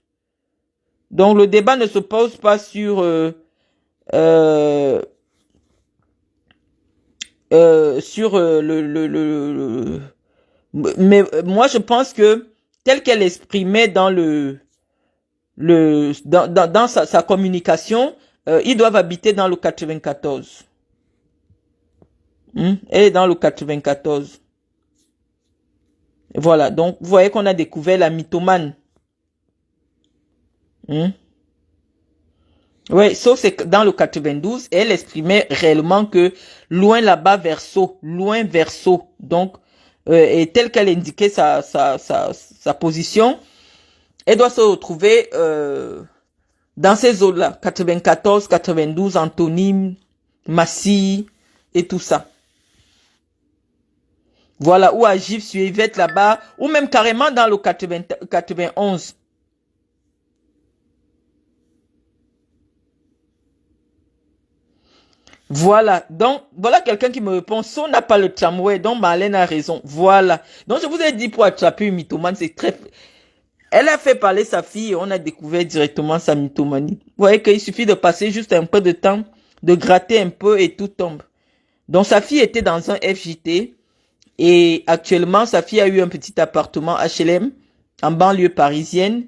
A: Donc, le débat ne se pose pas sur... mais moi, je pense que tel qu'elle exprimait dans dans sa communication, ils doivent habiter dans le 94. Elle est dans le 94. Voilà, donc vous voyez qu'on a découvert la mythomane. Oui, sauf c'est dans le 92, et elle exprimait réellement que loin là-bas vers Sceaux, loin vers Sceaux. Donc, et telle qu'elle indiquait sa position, elle doit se retrouver dans ces zones-là, 94, 92, Antony, Massy et tout ça. Voilà, ou à Gif-sur-Yvette là-bas, ou même carrément dans le 91. Voilà, donc voilà quelqu'un qui me répond, Sceaux n'a pas le tramway, donc Marlène a raison. Voilà, donc je vous ai dit pour attraper une mythomane, c'est très... Elle a fait parler sa fille et on a découvert directement sa mythomanie. Vous voyez qu'il suffit de passer juste un peu de temps, de gratter un peu et tout tombe. Donc sa fille était dans un FJT et actuellement sa fille a eu un petit appartement HLM en banlieue parisienne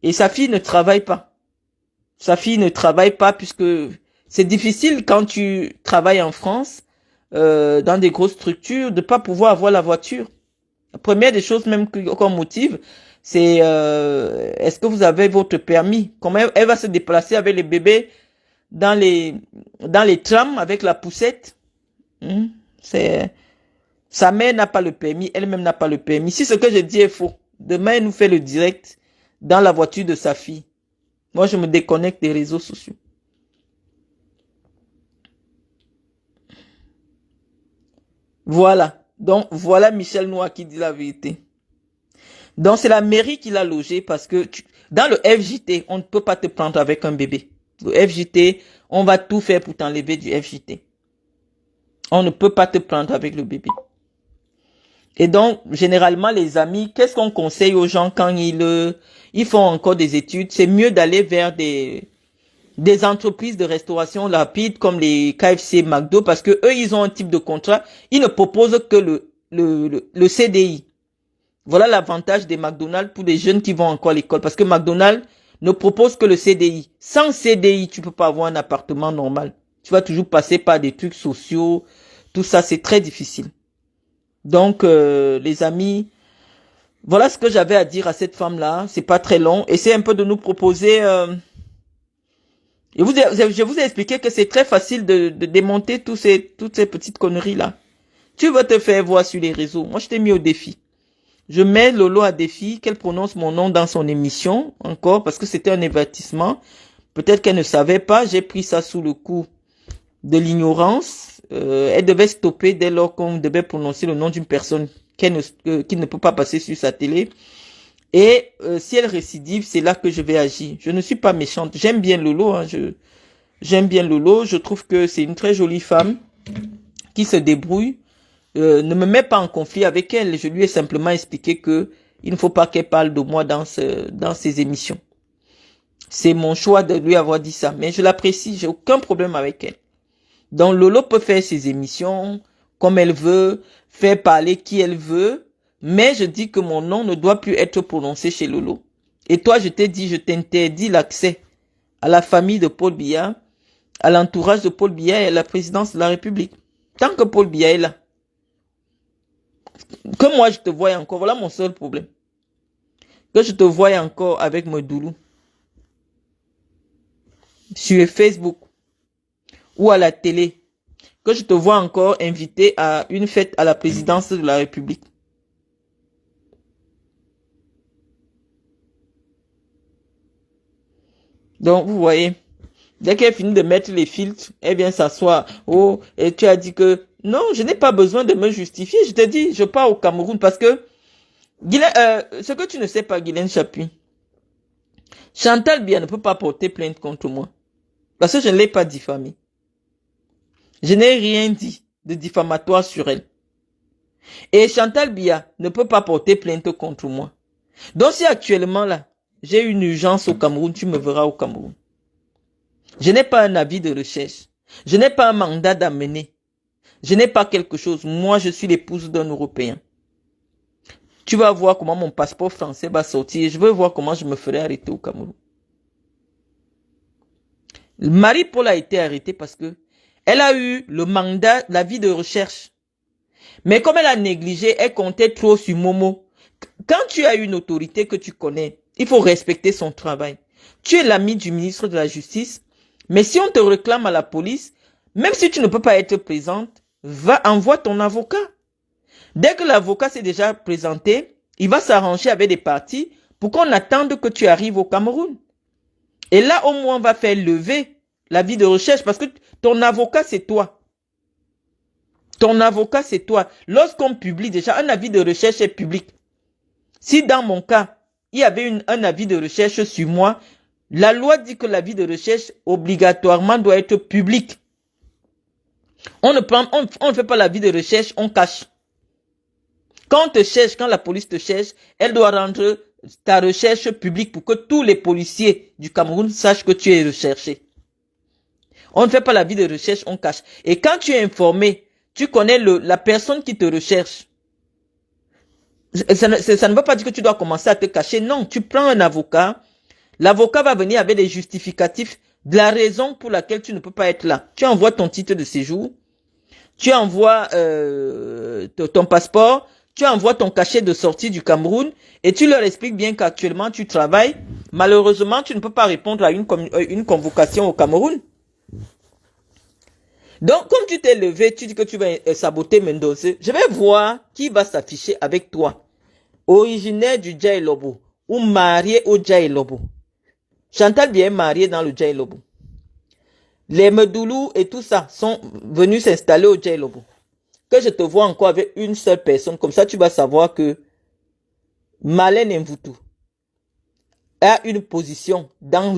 A: et sa fille ne travaille pas. Sa fille ne travaille pas puisque c'est difficile quand tu travailles en France, dans des grosses structures, de pas pouvoir avoir la voiture. La première des choses même qu'on motive, c'est est-ce que vous avez votre permis? Comment elle va se déplacer avec les bébés dans les trams avec la poussette? C'est sa mère n'a pas le permis, elle-même n'a pas le permis. Si ce que je dis est faux, demain elle nous fait le direct dans la voiture de sa fille. Moi je me déconnecte des réseaux sociaux. Voilà. Donc voilà Michel Noir qui dit la vérité. Donc c'est la mairie qui l'a logé parce que dans le FJT, on ne peut pas te prendre avec un bébé. Le FJT, on va tout faire pour t'enlever du FJT. On ne peut pas te prendre avec le bébé. Et donc, généralement, les amis, qu'est-ce qu'on conseille aux gens quand ils font encore des études? C'est mieux d'aller vers des entreprises de restauration rapide comme les KFC, McDo, parce que eux, ils ont un type de contrat. Ils ne proposent que le CDI. Voilà l'avantage des McDonald's pour les jeunes qui vont encore à l'école. Parce que McDonald's ne propose que le CDI. Sans CDI, tu peux pas avoir un appartement normal. Tu vas toujours passer par des trucs sociaux. Tout ça, c'est très difficile. Donc, les amis, voilà ce que j'avais à dire à cette femme-là. C'est pas très long. Essayez un peu de nous proposer... je vous ai expliqué que c'est très facile de démonter toutes ces petites conneries-là. Tu vas te faire voir sur les réseaux. Moi, je t'ai mis au défi. Je mets Lolo à défi, qu'elle prononce mon nom dans son émission, encore, parce que c'était un avertissement. Peut-être qu'elle ne savait pas, j'ai pris ça sous le coup de l'ignorance. Elle devait stopper dès lors qu'on devait prononcer le nom d'une personne qui ne peut pas passer sur sa télé. Et si elle récidive, c'est là que je vais agir. Je ne suis pas méchante. J'aime bien Lolo. Hein, j'aime bien Lolo. Je trouve que c'est une très jolie femme qui se débrouille. Ne me mets pas en conflit avec elle. Je lui ai simplement expliqué que il ne faut pas qu'elle parle de moi dans ses émissions. C'est mon choix de lui avoir dit ça. Mais je l'apprécie. J'ai aucun problème avec elle. Donc Lolo peut faire ses émissions comme elle veut, faire parler qui elle veut. Mais je dis que mon nom ne doit plus être prononcé chez Lolo. Et toi, je t'ai dit, je t'interdis l'accès à la famille de Paul Biya, à l'entourage de Paul Biya et à la présidence de la République. Tant que Paul Biya est là. Que moi je te voie encore, voilà mon seul problème. Que je te voie encore avec Medoulou. Sur Facebook. Ou à la télé. Que je te vois encore invité à une fête à la présidence de la République. Donc vous voyez, dès qu'elle finit de mettre les filtres, elle vient s'asseoir. Oh, et tu as dit que non, je n'ai pas besoin de me justifier. Je te dis, je pars au Cameroun parce que ce que tu ne sais pas, Guylaine Chapuis, Chantal Biya ne peut pas porter plainte contre moi. Parce que je ne l'ai pas diffamée. Je n'ai rien dit de diffamatoire sur elle. Et Chantal Biya ne peut pas porter plainte contre moi. Donc si actuellement là, j'ai une urgence au Cameroun, tu me verras au Cameroun. Je n'ai pas un avis de recherche. Je n'ai pas un mandat d'amener. Je n'ai pas quelque chose. Moi, je suis l'épouse d'un Européen. Tu vas voir comment mon passeport français va sortir. Je veux voir comment je me ferai arrêter au Cameroun. Marie-Paul a été arrêtée parce que elle a eu le mandat, l'avis de recherche. Mais comme elle a négligé, elle comptait trop sur Momo. Quand tu as une autorité que tu connais, il faut respecter son travail. Tu es l'ami du ministre de la Justice, mais si on te réclame à la police, même si tu ne peux pas être présente, envoie ton avocat. Dès que l'avocat s'est déjà présenté, il va s'arranger avec des parties pour qu'on attende que tu arrives au Cameroun. Et là, au moins, on va faire lever l'avis de recherche parce que ton avocat, c'est toi. Ton avocat, c'est toi. Lorsqu'on publie déjà, un avis de recherche est public. Si dans mon cas, il y avait un avis de recherche sur moi, la loi dit que l'avis de recherche obligatoirement doit être public. On ne fait pas l'avis de recherche, on cache. Quand on te cherche, quand la police te cherche, elle doit rendre ta recherche publique pour que tous les policiers du Cameroun sachent que tu es recherché. On ne fait pas la vie de recherche, on cache. Et quand tu es informé, tu connais la personne qui te recherche. Ça ne veut pas dire que tu dois commencer à te cacher. Non, tu prends un avocat. L'avocat va venir avec des justificatifs de la raison pour laquelle tu ne peux pas être là. Tu envoies ton titre de séjour. Tu envoies ton passeport. Tu envoies ton cachet de sortie du Cameroun. Et tu leur expliques bien qu'actuellement tu travailles. Malheureusement, tu ne peux pas répondre à une convocation au Cameroun. Donc, comme tu t'es levé, tu dis que tu vas saboter Mendoza, je vais voir qui va s'afficher avec toi. Originaire du Djaï Lobo ou marié au Djaï Lobo. Chantal bien mariée dans le Djaï Lobo. Les Medoulou et tout ça sont venus s'installer au Djaï Lobo. Que je te vois encore avec une seule personne, comme ça tu vas savoir que Malène Mvoutou a une position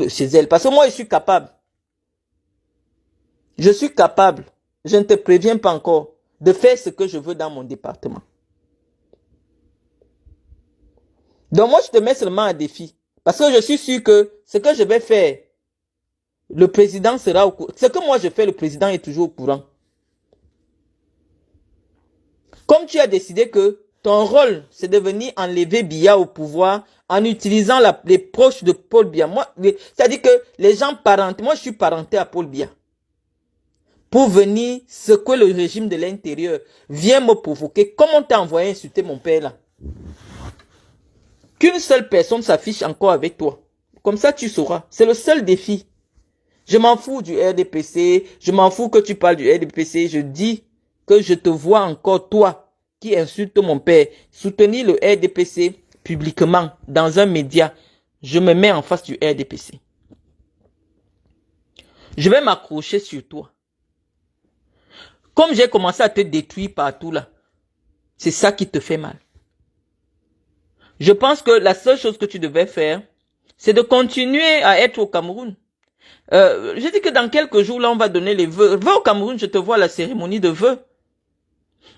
A: chez elle. Parce que moi je suis capable. Je suis capable, je ne te préviens pas encore, de faire ce que je veux dans mon département. Donc moi, je te mets seulement un défi. Parce que je suis sûr que ce que je vais faire, le président sera au courant. Ce que moi je fais, le président est toujours au courant. Comme tu as décidé que ton rôle, c'est de venir enlever Biya au pouvoir en utilisant les proches de Paul Biya. C'est-à-dire que les gens parentés, moi je suis parenté à Paul Biya. Pour venir secouer le régime de l'intérieur, viens me provoquer. Comment t'as envoyé insulter mon père là? Qu'une seule personne s'affiche encore avec toi. Comme ça tu sauras. C'est le seul défi. Je m'en fous du RDPC. Je m'en fous que tu parles du RDPC. Je dis que je te vois encore toi qui insulte mon père. Soutenir le RDPC publiquement dans un média. Je me mets en face du RDPC. Je vais m'accrocher sur toi. Comme j'ai commencé à te détruire partout là, c'est ça qui te fait mal. Je pense que la seule chose que tu devais faire, c'est de continuer à être au Cameroun. Je dis que dans quelques jours là, on va donner les vœux. Va au Cameroun, je te vois à la cérémonie de vœux.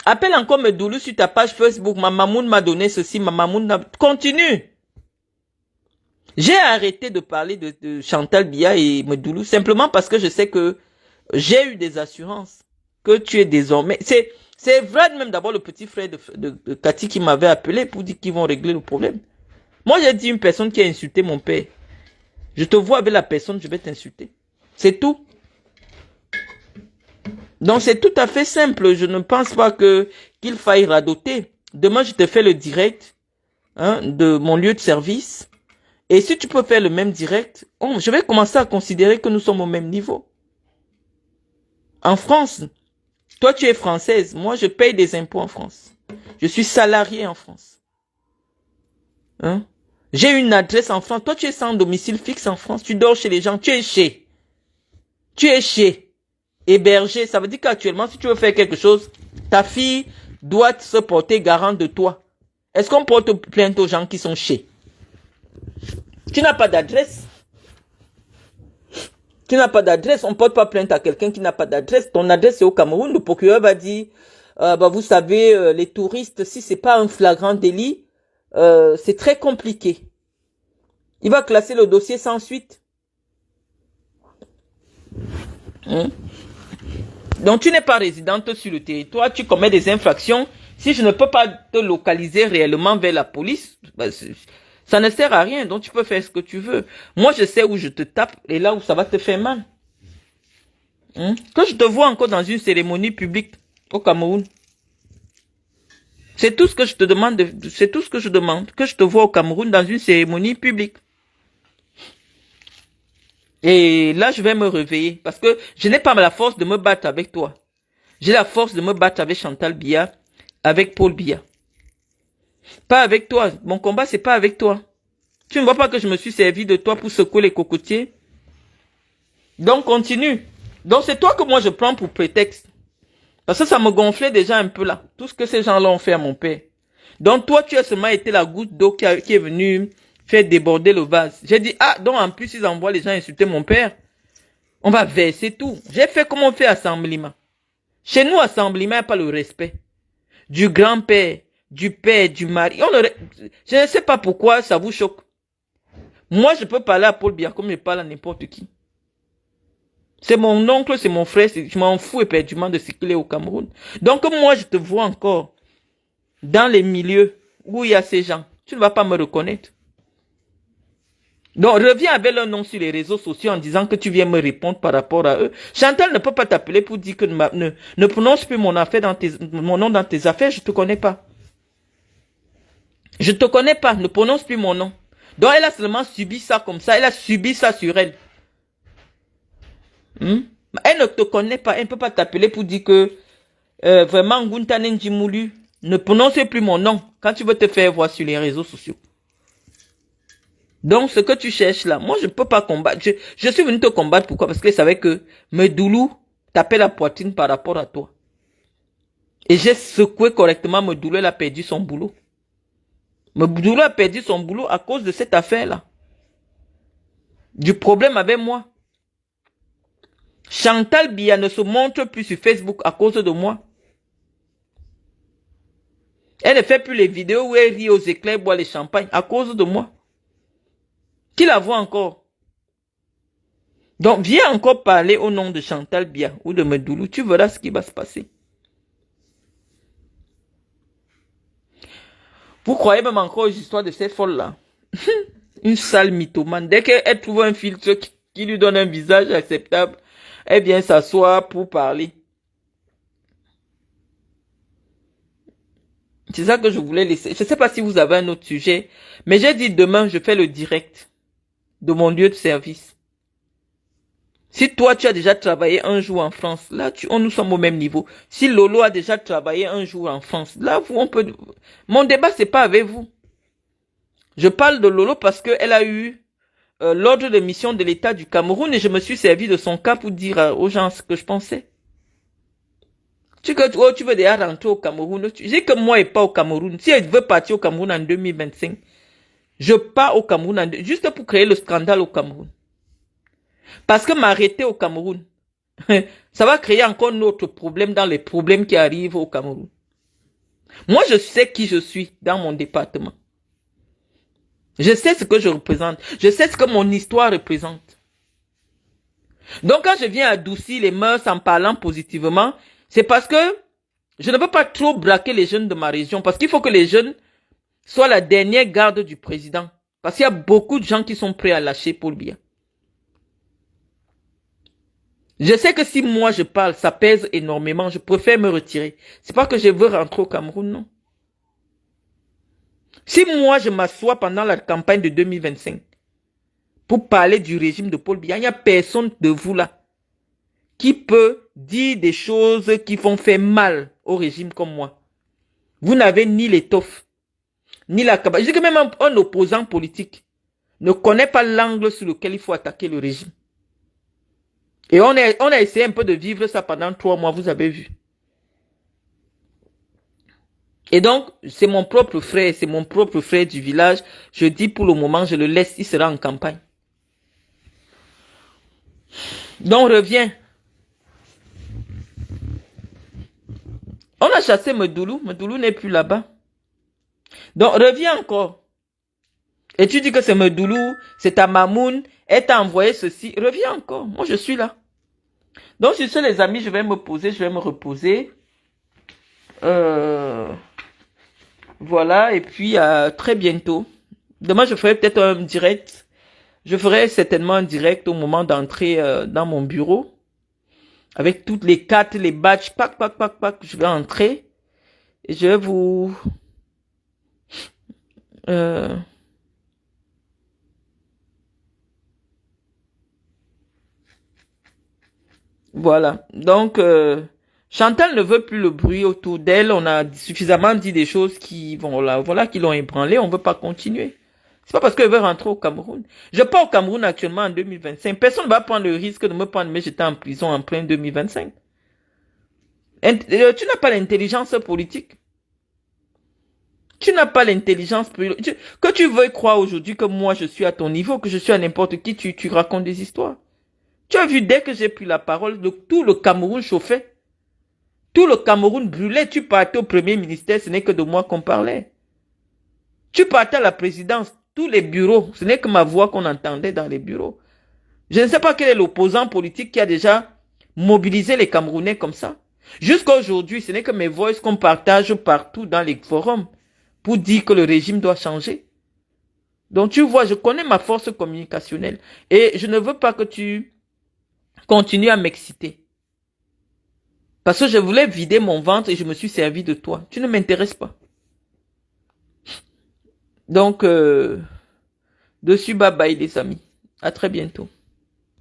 A: Appelle encore Medoulou sur ta page Facebook. Ma mamoun m'a donné ceci, ma mamoun a... Continue. J'ai arrêté de parler de Chantal Biya et Medoulou simplement parce que je sais que j'ai eu des assurances que tu es désormais... C'est Vlad même d'abord le petit frère de Cathy qui m'avait appelé pour dire qu'ils vont régler le problème. Moi j'ai dit une personne qui a insulté mon père. Je te vois avec la personne, je vais t'insulter. C'est tout. Donc c'est tout à fait simple. Je ne pense pas qu'il faille radoter. Demain je te fais le direct de mon lieu de service. Et si tu peux faire le même direct, je vais commencer à considérer que nous sommes au même niveau. En France, toi tu es française, moi je paye des impôts en France. Je suis salarié en France. J'ai une adresse en France, toi tu es sans domicile fixe en France, tu dors chez les gens, tu es chez. Hébergé, ça veut dire qu'actuellement si tu veux faire quelque chose, ta fille doit se porter garant de toi. Est-ce qu'on porte plainte aux gens qui sont chez? Tu n'as pas d'adresse. Tu n'as pas d'adresse, on ne porte pas plainte à quelqu'un qui n'a pas d'adresse. Ton adresse est au Cameroun, le procureur va dire, vous savez, les touristes, si c'est pas un flagrant délit, c'est très compliqué. Il va classer le dossier sans suite. Donc tu n'es pas résidente sur le territoire, tu commets des infractions. Si je ne peux pas te localiser réellement vers la police, ça ne sert à rien, donc tu peux faire ce que tu veux. Moi, je sais où je te tape et là où ça va te faire mal. Que je te vois encore dans une cérémonie publique au Cameroun. C'est tout ce que je te demande, c'est tout ce que je demande, que je te vois au Cameroun dans une cérémonie publique. Et là, je vais me réveiller parce que je n'ai pas la force de me battre avec toi. J'ai la force de me battre avec Chantal Biya, avec Paul Biya. Pas avec toi. Mon combat, c'est pas avec toi. Tu ne vois pas que je me suis servi de toi pour secouer les cocotiers? Donc, continue. Donc, c'est toi que moi, je prends pour prétexte. Parce que ça me gonflait déjà un peu là. Tout ce que ces gens-là ont fait à mon père. Donc, toi, tu as seulement été la goutte d'eau qui est venue faire déborder le vase. J'ai dit, donc en plus, ils envoient les gens insulter mon père. On va verser tout. J'ai fait comme on fait assemblement. Chez nous, assemblement, il n'y a pas le respect du grand-père, du père, du mari. Je ne sais pas pourquoi ça vous choque. Moi, je peux parler à Paul Biya comme je parle à n'importe qui. C'est mon oncle, c'est mon frère, je m'en fous éperdument de ce qu'il est au Cameroun. Donc moi, je te vois encore dans les milieux où il y a ces gens. Tu ne vas pas me reconnaître. Donc reviens avec leur nom sur les réseaux sociaux en disant que tu viens me répondre par rapport à eux. Chantal ne peut pas t'appeler pour dire que ne prononce plus mon nom dans tes affaires, je te connais pas. Je te connais pas, ne prononce plus mon nom. Donc elle a seulement subi ça comme ça, elle a subi ça sur elle. Elle ne te connaît pas, elle ne peut pas t'appeler pour dire que vraiment Ngunta Njimulu, ne prononce plus mon nom quand tu veux te faire voir sur les réseaux sociaux. Donc ce que tu cherches là, moi je ne peux pas combattre. Je suis venu te combattre, pourquoi? Parce qu'elle savait que Medoulou tapait la poitrine par rapport à toi. Et j'ai secoué correctement Medoulou, elle a perdu son boulot. Medoulou a perdu son boulot à cause de cette affaire là. Du problème avec moi. Chantal Biya ne se montre plus sur Facebook à cause de moi. Elle ne fait plus les vidéos où elle rit aux éclairs, boit les champagnes à cause de moi. Qui la voit encore? Donc viens encore parler au nom de Chantal Biya ou de Medoulou, tu verras ce qui va se passer. Vous croyez même encore aux histoires de ces folles-là? Une sale mythomane. Dès qu'elle trouve un filtre qui lui donne un visage acceptable, elle vient s'asseoir pour parler. C'est ça que je voulais laisser. Je ne sais pas si vous avez un autre sujet, mais j'ai dit demain, je fais le direct de mon lieu de service. Si toi, tu as déjà travaillé un jour en France, là, nous sommes au même niveau. Si Lolo a déjà travaillé un jour en France, là, mon débat, c'est pas avec vous. Je parle de Lolo parce qu'elle a eu l'ordre de mission de l'État du Cameroun et je me suis servi de son cas pour dire aux gens ce que je pensais. Tu veux déjà rentrer au Cameroun. Je dis que moi et pas au Cameroun. Si elle veut partir au Cameroun en 2025, je pars au Cameroun juste pour créer le scandale au Cameroun. Parce que m'arrêter au Cameroun, ça va créer encore notre problème dans les problèmes qui arrivent au Cameroun. Moi, je sais qui je suis dans mon département. Je sais ce que je représente. Je sais ce que mon histoire représente. Donc, quand je viens adoucir les mœurs en parlant positivement, c'est parce que je ne veux pas trop braquer les jeunes de ma région. Parce qu'il faut que les jeunes soient la dernière garde du président. Parce qu'il y a beaucoup de gens qui sont prêts à lâcher Paul Biya. Je sais que si moi je parle, ça pèse énormément. Je préfère me retirer. C'est pas que je veux rentrer au Cameroun, non. Si moi je m'assois pendant la campagne de 2025 pour parler du régime de Paul Biya, il n'y a personne de vous là qui peut dire des choses qui vont faire mal au régime comme moi. Vous n'avez ni l'étoffe, ni la capacité. Je dis que même un opposant politique ne connaît pas l'angle sur lequel il faut attaquer le régime. Et on a essayé un peu de vivre ça pendant 3 mois, vous avez vu. Et donc, c'est mon propre frère du village. Je dis pour le moment, je le laisse, il sera en campagne. Donc, reviens. On a chassé Medoulou. Medoulou n'est plus là-bas. Donc, reviens encore. Et tu dis que c'est Medoulou, c'est ta mamoun, elle t'a envoyé ceci. Reviens encore. Moi, je suis là. Donc, sur ce, les amis, je vais me poser, je vais me reposer. Voilà, et puis à très bientôt. Demain, je ferai peut-être un direct. Je ferai certainement un direct au moment d'entrer dans mon bureau. Avec toutes les cartes, les badges, pac, je vais entrer. Et je vais vous... Voilà. Donc, Chantal ne veut plus le bruit autour d'elle. On a suffisamment dit des choses qui vont là, voilà, qui l'ont ébranlé. On veut pas continuer. C'est pas parce qu'elle veut rentrer au Cameroun. Je pars au Cameroun actuellement en 2025. Personne ne va prendre le risque de me prendre, mais j'étais en prison en plein 2025. Tu n'as pas l'intelligence politique. Tu n'as pas l'intelligence politique. Que tu veuilles croire aujourd'hui que moi je suis à ton niveau, que je suis à n'importe qui, tu racontes des histoires. Tu as vu, dès que j'ai pris la parole, tout le Cameroun chauffait. Tout le Cameroun brûlait. Tu partais au premier ministère, ce n'est que de moi qu'on parlait. Tu partais à la présidence, tous les bureaux, ce n'est que ma voix qu'on entendait dans les bureaux. Je ne sais pas quel est l'opposant politique qui a déjà mobilisé les Camerounais comme ça. Jusqu'à aujourd'hui, ce n'est que mes voix qu'on partage partout dans les forums pour dire que le régime doit changer. Donc tu vois, je connais ma force communicationnelle et je ne veux pas que tu continues à m'exciter. Parce que je voulais vider mon ventre et je me suis servi de toi. Tu ne m'intéresses pas. Donc, dessus, bye bye les amis. À très bientôt.